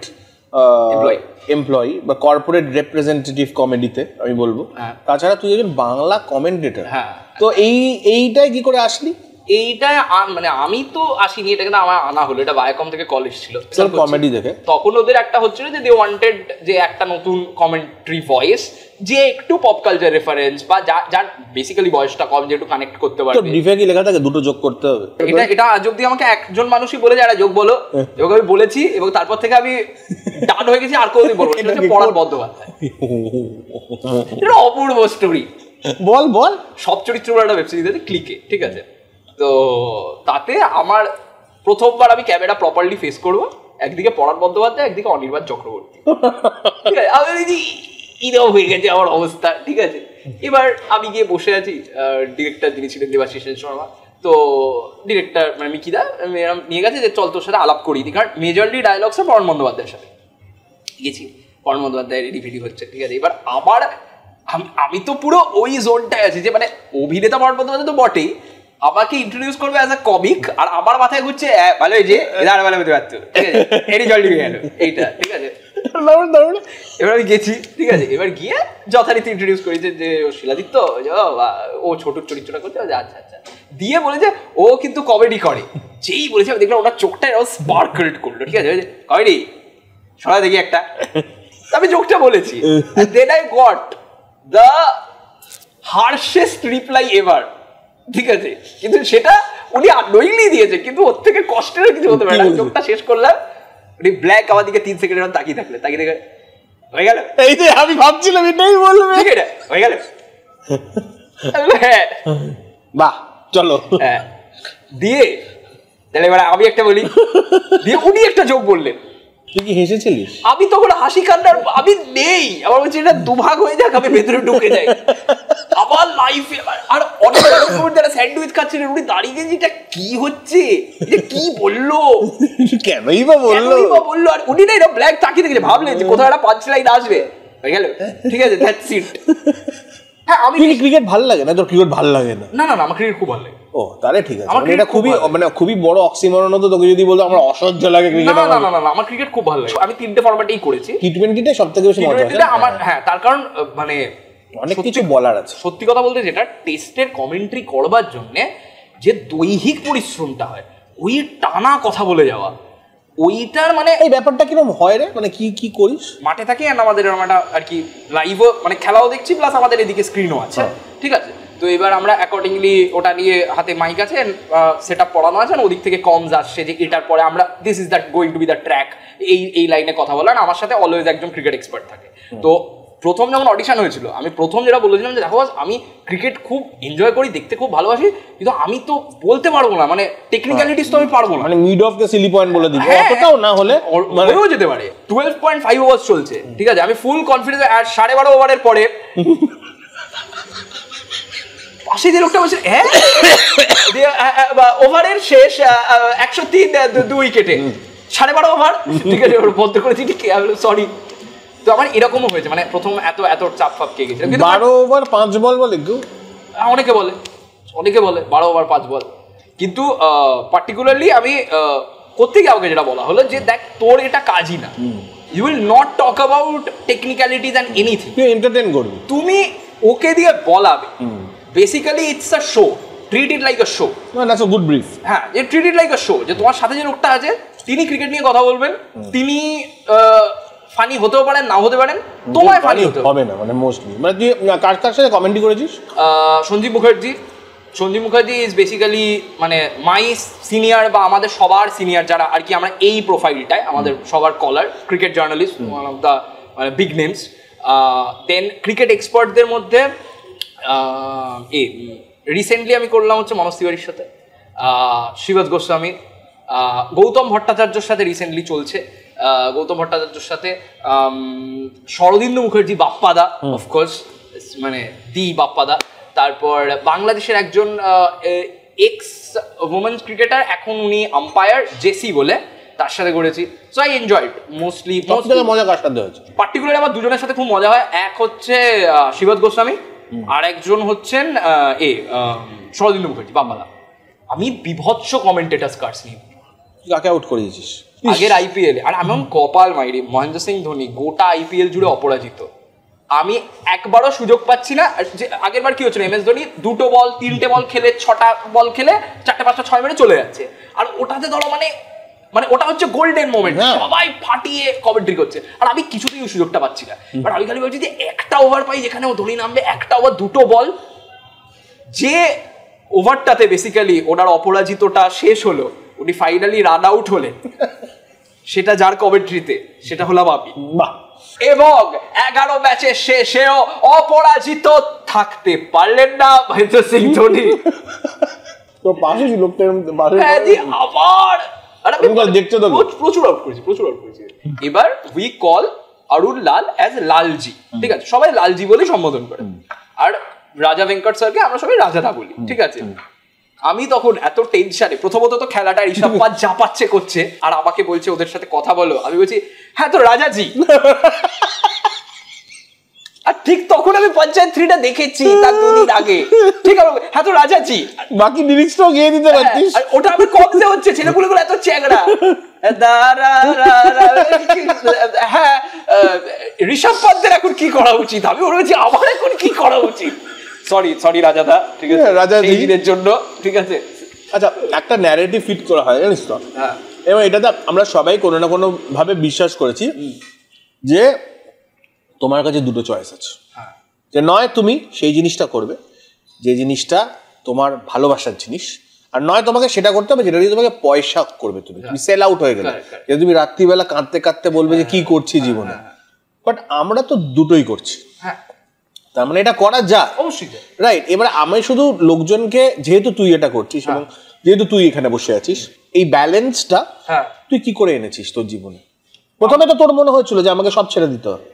এমপ্লয়ি বা কর্পোরেট রিপ্রেজেন্টেটিভ কমেডিতে আমি বলবো। তাছাড়া তুই একজন বাংলা কমেন্টেটর। হ্যাঁ, তো এইটাই কি করে আসলি? এইটা মানে আমি তো আসিনি, এটা কিন্তু আমার আনা হলো, এটা বায়োকম থেকে কলেজ ছিল কমেডি দেখে। তখন ওদের একটা হচ্ছিল যে দে ওয়ান্টেড যে একটা নতুন কমেন্ট্রি ভয়েস, যে একটু পপ কালচার রেফারেন্স বা যার বেসিক্যালি বয়সটা কম, যে একটু কানেক্ট করতে পারবে। তো ব্রিফে কি লেখা থাকে 2টো যোগ করতে হবে? এটা আজ অব্দি আমাকে একজন মানুষই বলে যে একটা যোগ বলো, এবং আমি বলেছি, এবং তারপর থেকে আমি ডান হয়ে গেছি, আর কোনোদিন বলবো। এটা হচ্ছে পড়ার বন্দ্যোপাধ্যায়। এটা অপূর্ব স্টোরি। বল সব চরিত্রগুলো একটা ওয়েব সিরিজ আছে ক্লিকে, ঠিক আছে? তো তাতে আমার প্রথমবার আমি ক্যামেরা প্রপারলি ফেস করবো, একদিকে পরাণ বন্দ্যোপাধ্যায়, একদিকে অনির্বাণ চক্রবর্তী, ঠিক আছে? আমি এরকম হয়ে গেছে আমার অবস্থা, ঠিক আছে? এবার আমি গিয়ে বসে আছি, ডিরেক্টর যিনি ছিলেন দেবাশিস শর্মা, তো ডিরেক্টর মানে মিকিদা এরকম নিয়ে গেছে যে চল তোর সাথে আলাপ করি, কারণ মেজরলি ডায়লগসটা পরাণ বন্দ্যোপাধ্যায়ের সাথে গেছি, পরাণ বন্দ্যোপাধ্যায় রেডি ফেডি হচ্ছে, ঠিক আছে? এবার আবার আমি তো পুরো ওই জোনটায় আছি যে মানে অভিনেতা পরাণ বন্দ্যোপাধ্যায় তো বটেই, আমাকে ইন্ট্রোডিউস করবে অ্যাজ আ কমিক, আর আমার মাথায় ঘুরছে ভালো হয়েছে এবার ভালো হতে পারতো, ঠিক আছে? এরই জলদি হয়ে গেল এইটা, ঠিক আছে? এবার আমি গেছি, ঠিক আছে? এবার গিয়ে যথারীতি ইন্ট্রোডিউস করেছে যে ও শিলাদিত্য, ও ছোট চরিত্রটা করছে, আচ্ছা আচ্ছা দিয়ে বলেছে ও কিন্তু কমেডি করে। যেই বলেছে আমি দেখলাম ওনার চোখটা এরকম স্পার্কল করলো, ঠিক আছে? কমেডি শোনা দেখি একটা, আমি জোকটা বলেছি, then I got the harshest reply ever, ঠিক আছে? কিন্তু সেটা উনি নইলি দিয়েছে, কিন্তু ওর থেকে কষ্টের কিছু হতে পারে না। চোখটা শেষ করলাম, উনি ব্ল্যাক আমার দিকে 3 সেকেন্ড তাকিয়ে থাকলে, তাকিয়ে দেখে হয়ে গেল। এই যে আমি ভাবছিলাম এটাই বলবে, ঠিক আছে হয়ে গেল। হ্যাঁ বাহ চলো। হ্যাঁ দিয়ে তাহলে এবার আমি একটা বলি, দিয়ে উনি একটা জোক বললেন। তুই কি হেসেছিলিস? আমি তখন হাসি কান্নার আমি নেই, আমার বলছি এটা দুভাগ হয়ে যাক, আমি ভেতরে ঢুকে যাই আমার লাইফে। আর অনেক যারা স্যান্ডউইচ খাচ্ছিলেন উনি দাঁড়িয়ে গেছি, এটা কি হচ্ছে, এটা কি বললো, কেনই বা বললো, আর উনি না এটা ব্ল্যাক তাকিয়ে দেখলে ভাবলেন যে কোথাও একটা পাঁচ লাইন আসবে, হয়ে গেল, ঠিক আছে? That's it. হ্যাঁ আমি ক্রিকেট ভালো লাগে না, তোর ক্রিকেট ভালো লাগে না? না না আমার ক্রিকেট খুব ভালো লাগে। ও তাহলে ঠিক আছে, এটা খুবই মানে খুবই বড় অক্সিমরন হতো তোকে যদি বলতো আমার অসহ্য লাগে ক্রিকেট। না না না আমার ক্রিকেট খুব ভালো লাগে। আমি 3টে ফরম্যাটেই করেছি, টি20তে সবথেকে বেশি মজা হয় আমার। হ্যাঁ তার কারণ মানে অনেক কিছু বলার আছে। সত্যি কথা বলতে যেটা টেস্টের কমেন্ট্রি করবার জন্য যে দৈহিক পরিশ্রমটা হয়, ওই টানা কথা বলে যাওয়া, ওইটার মানে এই ব্যাপারটা কিরকম হয় রে, মানে কি করিস? মাঠে থাকি আর আমাদের এরকম একটা আর কি লাইভও মানে খেলাও দেখছি, প্লাস আমাদের এদিকে স্ক্রিনও আছে, ঠিক আছে? তো এবার আমরা অ্যাকর্ডিংলি ওটা নিয়ে হাতে মাইক আছে, সেট আপ পড়ানো আছে, ওদিক থেকে কমস আসছে যে এটার পরে আমরা this is that going to B the track, এই লাইনে কথা বলার। আমার সাথে অলওয়েজ একজন ক্রিকেট এক্সপার্ট থাকে। তো প্রথম যখন অডিশন হয়েছিল আমি প্রথম যেটা বলেছিলাম যে দেখো আমি ক্রিকেট খুব এনজয় করি, দেখতে খুব ভালোবাসি, কিন্তু আমি তো বলতে পারবো না, মানে টেকনিক্যালিটিস তো আমি পারবো না, মানে mid of the Seely point বলে দিই, অতটাও না হলে হয়েও যেতে পারে। 12.5 ওভার চলছে, ঠিক আছে? আমি ফুল কনফিডেন্স, আর 12.5 ওভারের পরে পাশে যে লোকটা বলছে ওভারের শেষ 103 2 উইকেটে, 12.5 ওভার, ঠিক আছে, বন্ধ করেছি, ঠিক আছে, সরি। তো আমার এরকমও হয়েছে, মানে প্রথম এত এত চাপ ফাপ কে গেছে। 12 ওভার 5 বল বলে কেউ, অনেকে বলে 12 ওভার 5 বল, কিন্তু পার্টিকুলারলি আমি কোথেকে কাউকে যেটা বলা হলো যে দেখ তোর এটা কাজই না, you will not talk about technicalities and anything, তুই এন্টারটেইন করবি, তুমি ওকে দিয়ে বলাবে। Basically it's a show, treat it like a show. That's a good brief. হ্যাঁ, যে treat it like a show, যে তোমার সাথে যে লোকটা আছে তিনি ক্রিকেট নিয়ে কথা বলবেন, তিনি ফানি হতেও পারেন, নাও হতে পারেন, তোমায় ফানি হতে হবে না, মানে মোস্টলি। মানে তুই কার কার সাথে কমেন্টি করেছিস? সঞ্জীব মুখার্জি ইজ বেসিক্যালি মানে মাই সিনিয়র, বা আমাদের সবার সিনিয়র যারা আর কি, আমরা এই প্রোফাইলটায় আমাদের সবার caller, cricket journalist, one of the মানে বিগ নেমস। দেন ক্রিকেট এক্সপার্টদের মধ্যে রিসেন্টলি আমি করলাম হচ্ছে মনোজ তিওয়ারির সাথে, শিবজ গোস্বামী, গৌতম ভট্টাচার্যর সাথে রিসেন্টলি চলছে, গৌতম ভট্টাচার্যর সাথে শরদিন্দু মুখার্জি, বাপ্পাদা অফকোর্স, মানে দি বাপ্পাদা। তারপর বাংলাদেশের একজন এক্স ওমেন্স ক্রিকেটার, এখন উনি আম্পায়ার, জেসি বলে, তার সাথে করেছি। So I enjoyed mostly. মজা কার সাথে হয়েছে? পার্টিকুলারলি আমার দুজনের সাথে খুব মজা হয়। এক হচ্ছে শিবজ গোস্বামী, আর একজন হচ্ছেন শরদিন্দু মুখার্জি, বাপ্পাদা। আমি বিভৎস কমেন্টেটার্স কার্ডস নিয়ে কাকে আউট করে দিয়েছিস আগের আইপিএল, আর আমি কপাল মাইরি, মহেন্দ্র সিং ধোনি গোটা আইপিএল জুড়ে অপরাজিত। আমি একবারও সুযোগ পাচ্ছি না। যে আগের বার কি হচ্ছে, এমএস ধোনি 2 বল 3 বল খেলে 6টা বল খেলে 4টে 5টা 6 মেরে চলে যাচ্ছে, আর ওটাতে ধরো মানে ওটা হচ্ছে গোল্ডেন মোমেন্ট, সবাই ফাটিয়ে কমেন্ট্রি করছে, আর আমি কিছুতেই সুযোগটা পাচ্ছি না। বাট আমি খালি বলছি যে একটা ওভার পাই যেখানে ও ধোনি নামবে, একটা ওভার 2 বল, যে ওভারটাতে বেসিক্যালি ওনার অপরাজিতটা শেষ হলো, উনি ফাইনালি রান আউট হলেন, সেটা যার কমেন্ট্রিতে, সেটা হলাম আমি। এবং 11 ম্যাচের শেষেও অপরাজিত থাকতে পারলেন না মহেন্দ্র সিং ধোনি। তো পাশে ছিল আবার দেখছো তো, প্রচুর আউট করেছি। এবার we call Arun Lal as Lalji, ঠিক আছে, সবাই লালজি বলে সম্বোধন করে, আর রাজা ভেঙ্কট স্যারকে আমরা সবাই রাজাদা বলি, ঠিক আছে। আমি তখন এত টেনশনে, প্রথমত তো খেলাটা ঋষভ পান্ত যা পাচ্ছে করছে, আর আমাকে বলছে ওদের সাথে কথা বলো, আমি বলছি হ্যাঁ তো রাজাজি। আর ঠিক তখন আমি পঞ্চায়েত 3টা দেখেছি তার 2 দিন আগে, ঠিক আছে, হ্যাঁ তো রাজাজি, বাকি লিরিক্সটাও গিয়ে দিতে পারতিস। ওটা আমি কমতে হচ্ছে, ছেলেগুলো এত চ্যাংড়া, হ্যাঁ ঋষভ পান্তের এখন কি করা উচিত, আমি বলছি আমার এখন কি করা উচিত। সরি রাজাদা, ঠিক আছে, রাজাদিনের জন্য, ঠিক আছে। আচ্ছা, একটা ন্যারেটিভ ফিট করা হয় জানিস তো, এবং এটাতে আমরা সবাই কোনো না কোনো ভাবে বিশ্বাস করেছি যে তোমার কাছে 2টো চয়েস আছে, যে নয় তুমি সেই জিনিসটা করবে যে জিনিসটা তোমার ভালোবাসার জিনিস, আর নয় তোমাকে সেটা করতে হবে যেটা দিয়ে তোমাকে পয়সা করবে, তুমি সেল আউট হয়ে গেলে, যে তুমি রাত্রিবেলা কাঁদতে কাঁদতে বলবে যে কি করছি জীবনে। বাট আমরা তো দুটোই করছি, তার মানে এটা করা যায় অবশ্যই, রাইট। এবার আমি শুধু লোকজনকে, যেহেতু তুই এটা করছিস এবং যেহেতু তুই এখানে বসে আছিস, এই ব্যালেন্সটা তুই কি করে এনেছিস তোর জীবনে? প্রথমে তো তোর মনে হয়েছিল যে আমাকে সব ছেড়ে দিতে হবে,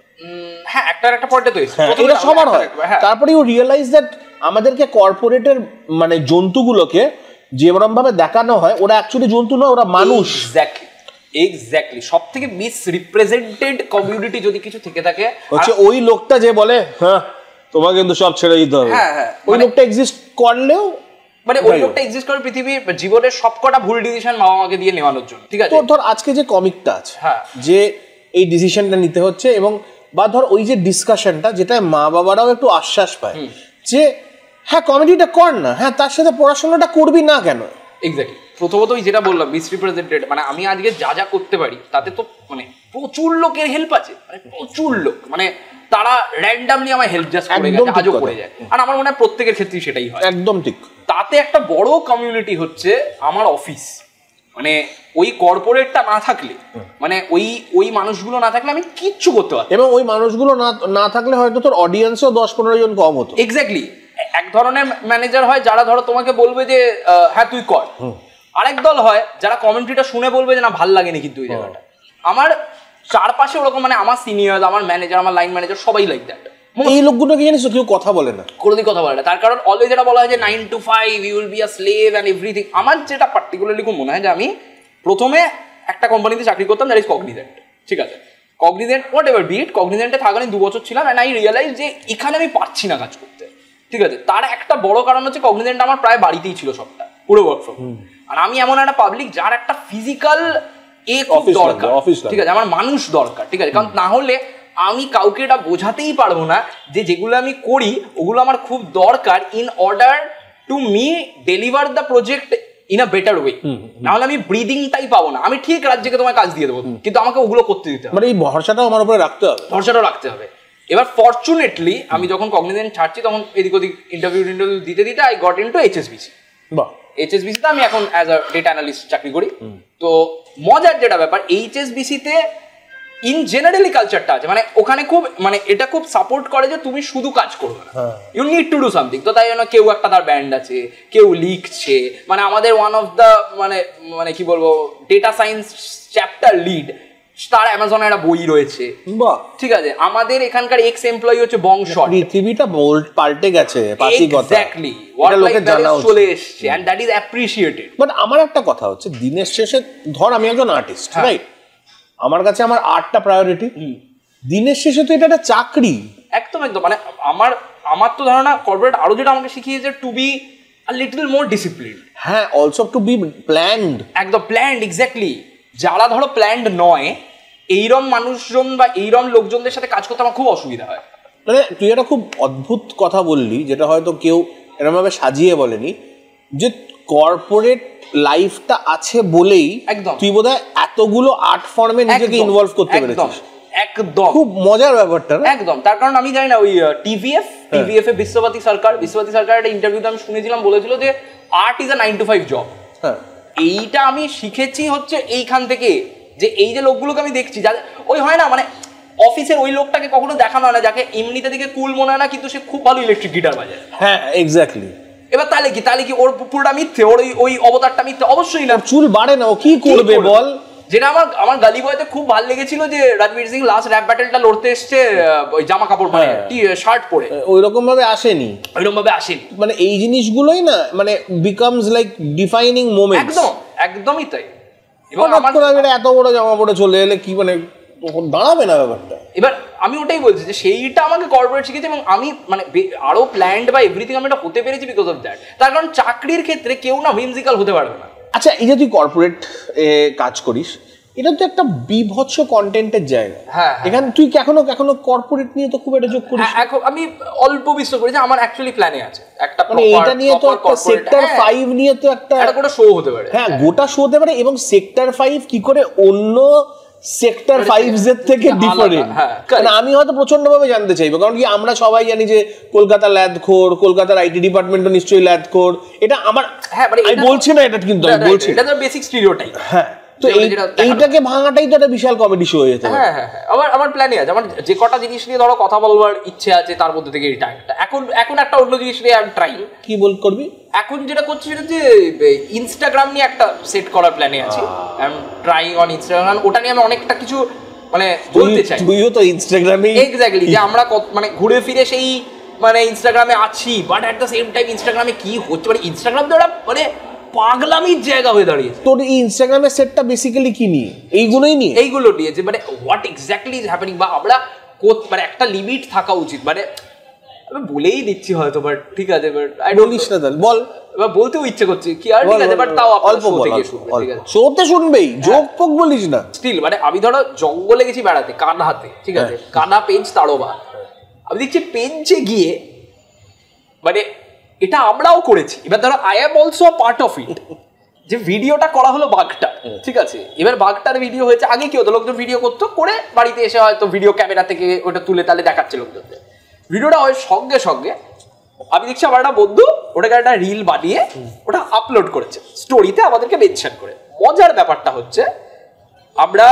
হ্যাঁ, একটা পয়েন্টে তো এটা সবার হয়। তারপরে ইউ রিয়েলাইজ দ্যাট আমাদেরকে কর্পোরেটের মানে জন্তুগুলোকে যেরকম ভাবে দেখানো হয়, ওরা অ্যাকচুয়ালি জন্তু নয়, ওরা মানুষ। এক্স্যাক্টলি সবথেকে মিসরিপ্রেজেন্টেড কমিউনিটি যদি কিছু থেকে থাকে হচ্ছে ওই লোকটা যে বলে হ্যাঁ তোমাকে কিন্তু সব ছেড়ে দিতে হবে, ওই লোকটা এক্সিস্ট করলেও, মানে ওই লোকটা এক্সিস্ট করে পৃথিবীর জীবনের সবকটা ভুল ডিসিশন বাবা মাকে দিয়ে নেওয়ানোর জন্য, ঠিক আছে। তো ধর আজকে যে কমিকটা আছে, যে এই ডিসিশনটা নিতে হচ্ছে, এবং বা ধর ওই যে ডিসকাশনটা, যেটা মা বাবারাও একটু আশ্বাস পায় যে হ্যাঁ কমেডিটা কর না, হ্যাঁ তার সাথে পড়াশোনাটা করবি না কেন। এক্স্যাক্টলি, প্রথমত ওই যেটা বললাম মিসরিপ্রেজেন্টেড, মানে আমি আজকে যা করতে পারি তাতে তো মানে প্রচুর লোকের হেল্প আছে, মানে প্রচুর লোক, মানে তারা র্যান্ডামলি আমার হেল্প জাস্ট করে গেছে, আজও করে যায়, আর আমার মনে হয় প্রত্যেকের ক্ষেত্রেই সেটাই হয়। একদম ঠিক। তাতে একটা বড় কমিউনিটি হচ্ছে আমার অফিস, মানে ওই কর্পোরেটটা না থাকলে, মানে ওই মানুষগুলো না থাকলে আমি কিচ্ছু করতে পারতাম, এবং ওই মানুষগুলো না থাকলে হয়তো তোর অডিয়েন্সও 10-15 জন কম হতো। এক্স্যাক্টলি, এক ধরনের ম্যানেজার হয় যারা ধরো তোমাকে বলবে যে হ্যাঁ তুই কর, আরেক দল হয় যারা কমেন্ট্রিটা শুনে বলবে যে না ভাল লাগেনি কিন্তু ওই জায়গাটা। আমার চারপাশে ওরকম, মানে আমার সিনিয়র, আমার ম্যানেজার, আমার লাইন ম্যানেজার সবাই লাইক দ্যাট। এই লোকগুলোকে জানিস কেউ কথা বলে না, কোনোদিন কথা বলে না, তার কারণ অলওয়েজ যেটা বলা হয় যে 9 to 5 you will be a slave and everything. আমার যেটা পার্টিকুলারলি খুব মনে হয় যে আমি প্রথমে একটা কোম্পানিতে চাকরি করতাম, দ্যাট ইজ কগনিজেন্ট। ঠিক আছে, কগনিজেন্ট হোয়াট এভার বিট, কগনিজেন্টে থাকাকালীন 2 বছর ছিলাম, অ্যান্ড আই রিয়েলাইজ যে এখানে আমি পারছি না কাজ করতে। ঠিক আছে, তার একটা বড় কারণ হচ্ছে কগনিজেন্ট আমার প্রায় বাড়িতেই ছিল সবটা, পুরো ওয়ার্ক ফ্রম হোম। আর আমি এমন একটা পাবলিক যার একটা ফিজিক্যাল দরকার, ঠিক আছে, আমার মানুষ দরকার। ঠিক আছে, কারণ না হলে আমি কাউকে এটা বোঝাতেই পারবো না যে যেগুলো আমি করি ওগুলো আমার খুব দরকার in order to me deliver the project in a better way. নাহলে আমি ব্রিদিংটাই পাবো না। আমি ঠিক রাজ্যকে তোমায় কাজ দিয়ে দেবো, কিন্তু আমাকে ওগুলো করতে দিতে হবে, মানে এই ভরসাটাও আমার উপরে রাখতে হবে, ভরসাটাও রাখতে হবে। এবার ফরচুনেটলি আমি যখন কগনিজেন্ট ছাড়ছি তখন এদিক ওদিক ইন্টারভিউ দিতে দিতে আই গট ইনটু এইচএসবিসি। বাহ, এইচএসবিসিতে আমি এখন অ্যাজ আ ডেটা অ্যানালিস্ট চাকরি করি। তো মজার যেটা ব্যাপার, এইচএসবিসিতে ইন জেনারেলি কালচারটা আছে, মানে ওখানে খুব মানে এটা খুব সাপোর্ট করে যে তুমি শুধু কাজ করবে না, you need to do something. তো তাই জন্য কেউ একটা তার ব্যান্ড আছে, কেউ লিখছে, মানে আমাদের ওয়ান অফ দ্য মানে কি বলবো ডেটা সায়েন্স চ্যাপ্টার লিড, তার অ্যামাজনে একটা বই রয়েছে। বাহ, ঠিক আছে, আমাদের এখানকার এক্স এমপ্লয়ি হচ্ছে বংশট। পৃথিবীটা পাল্টে গেছে, এক্স্যাক্টলি ওয়ার্ক লাইফ ব্যালেন্স চলে এসেছে, and that is appreciated. But আমার একটা কথা হচ্ছে, দিনের শেষে ধর আমি একজন আর্টিস্ট, রাইট, আমার কাছে আমার আর্টটা প্রায়োরিটি, দিনের শেষে তো এটা একটা চাকরি। একদম একদম, মানে আমার তো ধারণা কর্পোরেট আরো যেটা আমাকে শিখিয়েছে to be a little more discipline. হ্যাঁ, অলসো টু বি প্ল্যান্ড। একদম প্ল্যান্ড, এক্স্যাক্টলি। যারা ধরো প্ল্যান্ড নয়, এইরম মানুষজন বা এইরম লোকজনদের সাথে কাজ করতে আমার খুব অসুবিধা হয়। মানে তুই একটা খুব অদ্ভুত কথা বললি, যেটা হয়তো কেউ এরকমভাবে সাজিয়ে বলেনি, যে কর্পোরেট লাইফটা আছে বলেই একদম তুই বোধহয় এতগুলো আর্ট ফর্মে নিজেকে ইনভলভ করতে পেরেছিস। একদম খুব মজার ব্যাপারটা। একদম, তার কারণ আমি জানি না ওই টিভিএফ এ বিশ্বভারতী সরকার একটা ইন্টারভিউতে আমি শুনেছিলাম, বলেছিল যে art is a 9 to 5 job. এইটা আমি শিখেছি হচ্ছে এইখান থেকে, যে এই যে লোকগুলোকে আমি দেখছি, যাদের ওই হয় না মানে অফিসের ওই লোকটাকে কখনো দেখানো হয় না যাকে এমনিতে দিকে কুল মনে হয় না, কিন্তু সে খুব ভালো ইলেকট্রিক গিটার বাজায়। হ্যাঁ, এক্স্যাক্টলি। এবার তাহলে কি ওর পুরোটা মিথ্যে, ওর ওই অবতারটা মিথ্যে? অবশ্যই না। চুল বাড়ে না, ও কি করবে বল? যেটা আমার গালি বয়তে খুব ভালো লেগেছিল যে রণবীর সিং লাস্ট র‍্যাপ ব্যাটেলটা লড়তে এসছে ওই জামা কাপড় পরে, শার্ট পরে, ওইরকম ভাবে আসেনি, মানে এই জিনিসগুলোই না মানে বিকামস লাইক ডিফাইনিং মোমেন্টস। একদম একদমই তাই। এবং আমার এত বড় জামা পরে চলে এলে কি মানে দাঁড়াবে না ব্যাপারটা। এবার আমি ওটাই বলছি যে সেইটা আমাকে কর্পোরেট শিখেছে, এবং আমি মানে আরো প্ল্যান্ড বা এভরিথিং আমি এটা হতে পেরেছি বিকজ অফ দ্যাট। তার কারণ চাকরির ক্ষেত্রে কেউ না হুইমজিক্যাল হতে পারবে না। আচ্ছা, এই যে তুই কর্পোরেট কাজ করিস, এটা তো একটা বিভৎস কন্টেন্টের জায়গা। হ্যাঁ, এখানে তুই এখনো কর্পোরেট নিয়ে তো খুব একটা যোগ করিস? এখন আমি অল্প বিশ্বাস করি যে আমার অ্যাকচুয়ালি প্ল্যানে আছে একটা, মানে এটা নিয়ে তো একটা সেক্টর 5 নিয়ে তো একটা গোটা শো হতে পারে। হ্যাঁ, গোটা শো হতে পারে, এবং সেক্টর 5 কি করে অন্য সেক্টর 5 এর থেকে ডিফারেন্ট, মানে আমি হয়তো প্রচন্ড ভাবে জানতে চাইবো। কারণ কি আমরা সবাই জানি যে কলকাতা ল্যাদখোর, কলকাতার আইটি ডিপার্টমেন্টও নিশ্চয়ই ল্যাদখোর, এটা আমার, হ্যাঁ মানে আমি বলছি না এটা, কিন্তু আমি বলছি এটা তো বেসিক স্টিরিওটাইপ। হ্যাঁ, তো এইটাকে ভাঙাটাই তো একটা বিশাল কমেডি শো হয়ে যেতে পারে। হ্যাঁ, আমার প্ল্যানে আছে, আমার যে কটা জিনিস নিয়ে ধরো কথা বলবার ইচ্ছে আছে তার মধ্যে থেকে এটা একটা। এখন একটা অন্য জিনিস নিয়ে আমি ট্রাই করবি। এখন যেটা করছি সেটা যে ইনস্টাগ্রাম নিয়ে একটা সেট করার প্ল্যানে আছি। I am trying on Instagram. ওটা নিয়ে আমি অনেকটা কিছু মানে বলতে চাই। তুইও তো ইনস্টাগ্রামে, এক্স্যাক্টলি, যে আমরা মানে ঘুরে ফিরে সেই মানে ইনস্টাগ্রামে আছি, but at the same time ইনস্টাগ্রামে কি হচ্ছে, মানে ইনস্টাগ্রাম তো মানে পাগলামির জায়গা হয়ে দাঁড়িয়েছে। তোর এই ইনস্টাগ্রামের সেটটা বেসিক্যালি কি নিয়ে? এইগুলো নিয়ে যে মানে হোয়াট এক্স্যাক্টলি ইজ হ্যাপেনিং, বা আমরা মানে একটা লিমিট থাকা উচিত। মানে আমি বলেই দিচ্ছি হয়তো, বাট ঠিক আছে, বাট আই ডোন্ট বলিস না তাহলে বল। এবার বলতেও ইচ্ছে করছে কি আর, ঠিক আছে, বাট তাও অল্প থেকে শুনবে, ঠিক আছে, শোতে শুনবেই, যোগ পোক বলিস না। স্টিল মানে আমি ধরো জঙ্গলে গেছি বেড়াতে কানহাতে, ঠিক আছে, কানা পেঞ্চ তাড়োবা, আমি দেখছি পেঞ্চে গিয়ে মানে এটা আমরাও করেছি। এবার ধরো I am also part of it, যে ভিডিওটা করা হলো বাঘটা, ঠিক আছে, এবার বাঘটার ভিডিও হয়েছে। আগে কি হতো, লোকজন ভিডিও করতো, করে বাড়িতে এসে হয়তো ভিডিও ক্যামেরা থেকে ওটা তুলে তাহলে দেখাচ্ছে লোকজনদের। ভিডিওটা হয় সঙ্গে সঙ্গে আমি দেখছি আমার একটা বন্ধু ওটাকে একটা রিল বানিয়ে ওটা আপলোড করেছে স্টোরিতে, আমাদেরকে মেনশন করে। মজার ব্যাপারটা হচ্ছে আমরা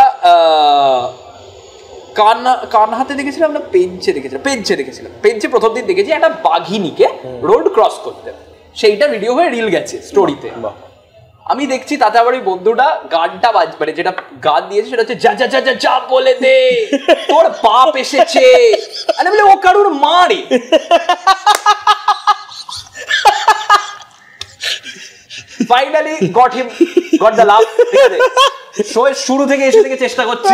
কানহাতে দেখেছিলাম, আমরা পেঞ্চে দেখেছিলাম। পেঞ্চে প্রথম দিন দেখেছি একটা বাঘিনীকে রোড ক্রস করতে, সেইটা ভিডিও হয়ে রিল গেছে স্টোরিতে। আমি দেখছি তাতে আবার ওই বন্ধুটা গানটা মানে যেটা গান দিয়েছে সেটা হচ্ছে যা যা যা যা যা বলে দে তোর বাপ এসেছে, আরে বলে ও কারুর মারে। ফাইনালি গট দ্য লাভ। ঠিক আছে, শো এর শুরু থেকে এসে থেকে চেষ্টা করছি।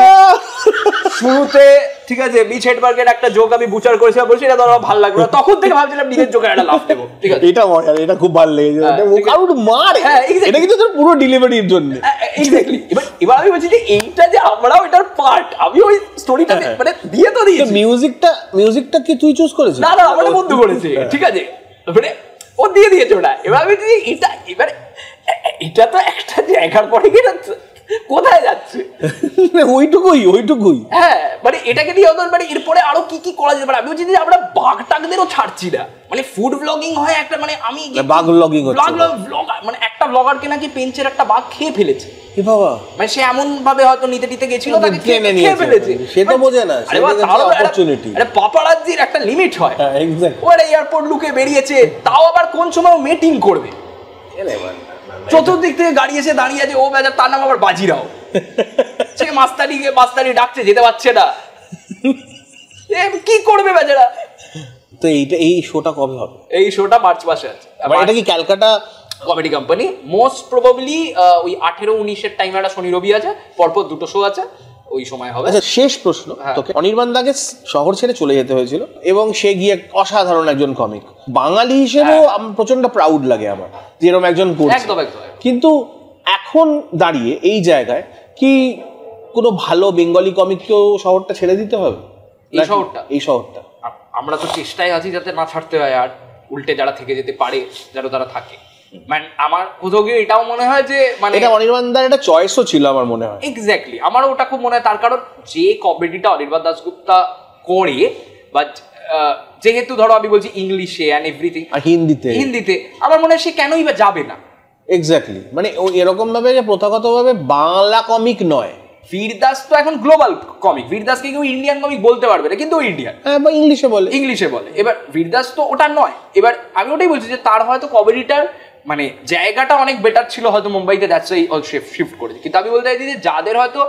শুরুতে ঠিক আছে বিচ হেডবার্গের একটা জোক আমি বুচার করেছিলাম, বলছি এটা তো আমার ভালো লাগলো না, তখন থেকে ভাবছিলাম নিজের জোকে একটা লাভ দেবো। ঠিক আছে, এটা মজা, এটা খুব ভালো লেগেছে, কারণ মারে এটা কিন্তু তোর পুরো ডেলিভারির জন্য। এক্স্যাক্টলি। এবার আমি বলছি যে এইটা যে আমরাও এটার পার্ট, আমি ওই স্টোরিটা মানে দিয়ে তো দিয়েছি। মিউজিকটা কি তুই চুজ করেছিস? না আমার বন্ধু করেছে। ঠিক আছে, মানে ও দিয়ে দিয়েছে ওটা। এবার আমি এটা এবার এটা তো একটা জায়গার পরে গিয়ে কোথায় যাচ্ছে, ওইটুকুই। হ্যাঁ মানে এটাকে দিয়ে ওদের মানে এরপরে আরো কি কি করা যেতে পারে। আমি বলছি যে আমরা বাঘ টাকদেরও ছাড়ছি না, মানে ফুড ব্লগিং হয় একটা, মানে আমি বাঘ ব্লগিং হচ্ছে, ব্লগার মানে একটা ব্লগারকে নাকি পেঞ্চের একটা বাঘ খেয়ে ফেলেছে। কি বাবা, মানে সে এমন ভাবে হয়তো নিতে গেছিল তাকে খেয়ে ফেলেছে। সে তো বোঝে না, অপরচুনিটি। আরে পাপারাজ্জির একটা লিমিট হয়। হ্যাঁ এক্স্যাক্টলি। ওরে এয়ারপোর্ট লুকে বেরিয়েছে, তাও আবার কোন সময় মিটিং করবে, চতুর্দিক থেকে গাড়ি এসে দাঁড়িয়ে আছে, ও বেচার তার নাম আবার বাজিরাও, সে মাস্তানি ডাকছে, যেতে পারছে না, কি করবে বেচারা। তো এই শোটা কবে হবে? এই শোটা মার্চ মাসে আছে। এটা কি Calcutta comedy company? Most probably ওই 18-19 টাইমে একটা শনি রবি আছে, পরপর দুটো শো আছে, ওই সময় হবে। আচ্ছা শেষ প্রশ্ন, তোকে অনির্বাণ দাকে শহর ছেড়ে চলে যেতে হয়েছিল এবং সে গিয়ে অসাধারণ একজন কমিক। বাঙালি হিসেবেও প্রচন্ড প্রাউড লাগে আমার যেরকম একজন করছে। একদম। কিন্তু এখন দাঁড়িয়ে এই জায়গায় কি কোনো ভালো বেঙ্গলি কমিককেও শহরটা ছেড়ে দিতে হবে? এই শহরটা আমরা তো চেষ্টায় আছি যাতে না ছাড়তে হয়, আর উল্টে যারা থেকে যেতে পারে যারা তারা থাকে। মানে আমার কোথাও গিয়ে এটাও মনে হয় যে মানে এটা অনির্বাণ দার একটা চয়েসও ছিল আমার মনে হয়। এক্স্যাক্টলি, আমারও ওটা খুব মনে হয়। তার কারণ যে কমেডিটা অনির্বাণ দাশগুপ্তা করে, বা যেহেতু ধরো আমি বলছি ইংলিশে অ্যান্ড এভরিথিং, আর হিন্দিতে আমার মনে হয় সে কেনই বা যাবে না। এক্স্যাক্টলি, মানে এরকম ভাবে যে প্রথাগতভাবে বাংলা কমিক নয়। বীরদাস তো এখন গ্লোবাল কমিক, বীরদাসকে কেউ ইন্ডিয়ান কমিক বলতে পারবে না, কিন্তু ও ইন্ডিয়ান। হ্যাঁ, বা ইংলিশে বলে। এবার বীরদাস তো ওটা নয়। এবার আমি ওটাই বলছি যে তার হয়তো কমেডিটার মানে জায়গাটা অনেক বেটার ছিল হয়তো মুম্বাইতে, দ্যাটস ওয়াই শিফট করেছে। কিন্তু আমি বলতে চাইছি যে যাদের হয়তো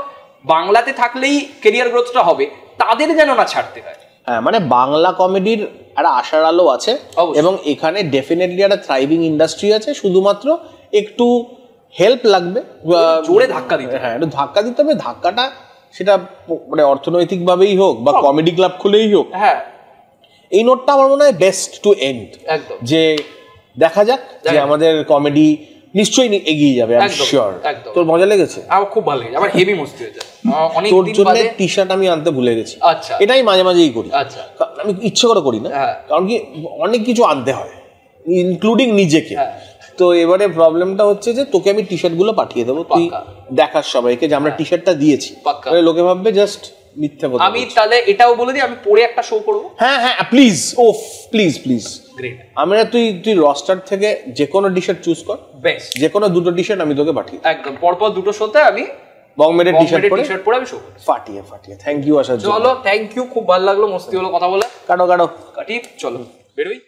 বাংলাতে থাকলেই কেরিয়ার গ্রোথটা হবে, তাদের যেন না ছাড়তে হয়। হ্যাঁ, মানে বাংলা কমেডির একটা আশার আলো আছে এবং এখানে ডেফিনেটলি একটা থ্রাইভিং ইন্ডাস্ট্রি আছে, শুধুমাত্র একটু হেল্প লাগবে, জোরে ধাক্কা দিতে। হ্যাঁ, একটু ধাক্কা দিতে হবে। ধাক্কাটা সেটা মানে অর্থনৈতিক ভাবেই হোক বা কমেডি ক্লাব খুলেই হোক। হ্যাঁ, এই নোটটা আমার মনে হয় বেস্ট টু এন্ড। একদম, যে দেখা যাক যে আমাদের কমেডি নিশ্চয়ই এগিয়ে যাবে। I am sure. তোর মজা লেগেছে? আমার খুব ভালো লেগেছে, আমার হেভি মস্তি হয়েছে। অনেক তোর দিন জন্য বাদে টি-শার্ট আমি আনতে ভুলে গেছি। আচ্ছা, এটাই মাঝে মাঝেই করি। আচ্ছা, আমি ইচ্ছে করে করি না, কারণ কি অনেক কিছু আনতে হয় ইনক্লুডিং নিজেকে। তো এবারে প্রবলেমটা হচ্ছে যে তোকে আমি টি-শার্ট গুলো পাঠিয়ে দেবো, তুই দেখার সবাইকে যে আমরা টি-শার্টটা দিয়েছি। লোকে ভাববে জাস্ট মিথ্যা কথা। আমি তাহলে এটাও বলে দিই, আমি পরে একটা শো করব। হ্যাঁ, প্লিজ, প্লিজ গ্রেট। আমরা তুই রস্টার থেকে যে কোনো টি-শার্ট চুজ কর, বেস্ট যে কোনো দুটো টি-শার্ট আমি তোকে পাঠিয়ে একদম পরপর দুটো শোতে আমি বংমেডের টি-শার্ট পরে আমি শো ফাটিয়ে থ্যাংক ইউ আসার জন্য। চলো, থ্যাংক ইউ, খুব ভালো লাগলো, মস্তি হলো কথা বলে। কাটো কাটি, চলো বেরোই।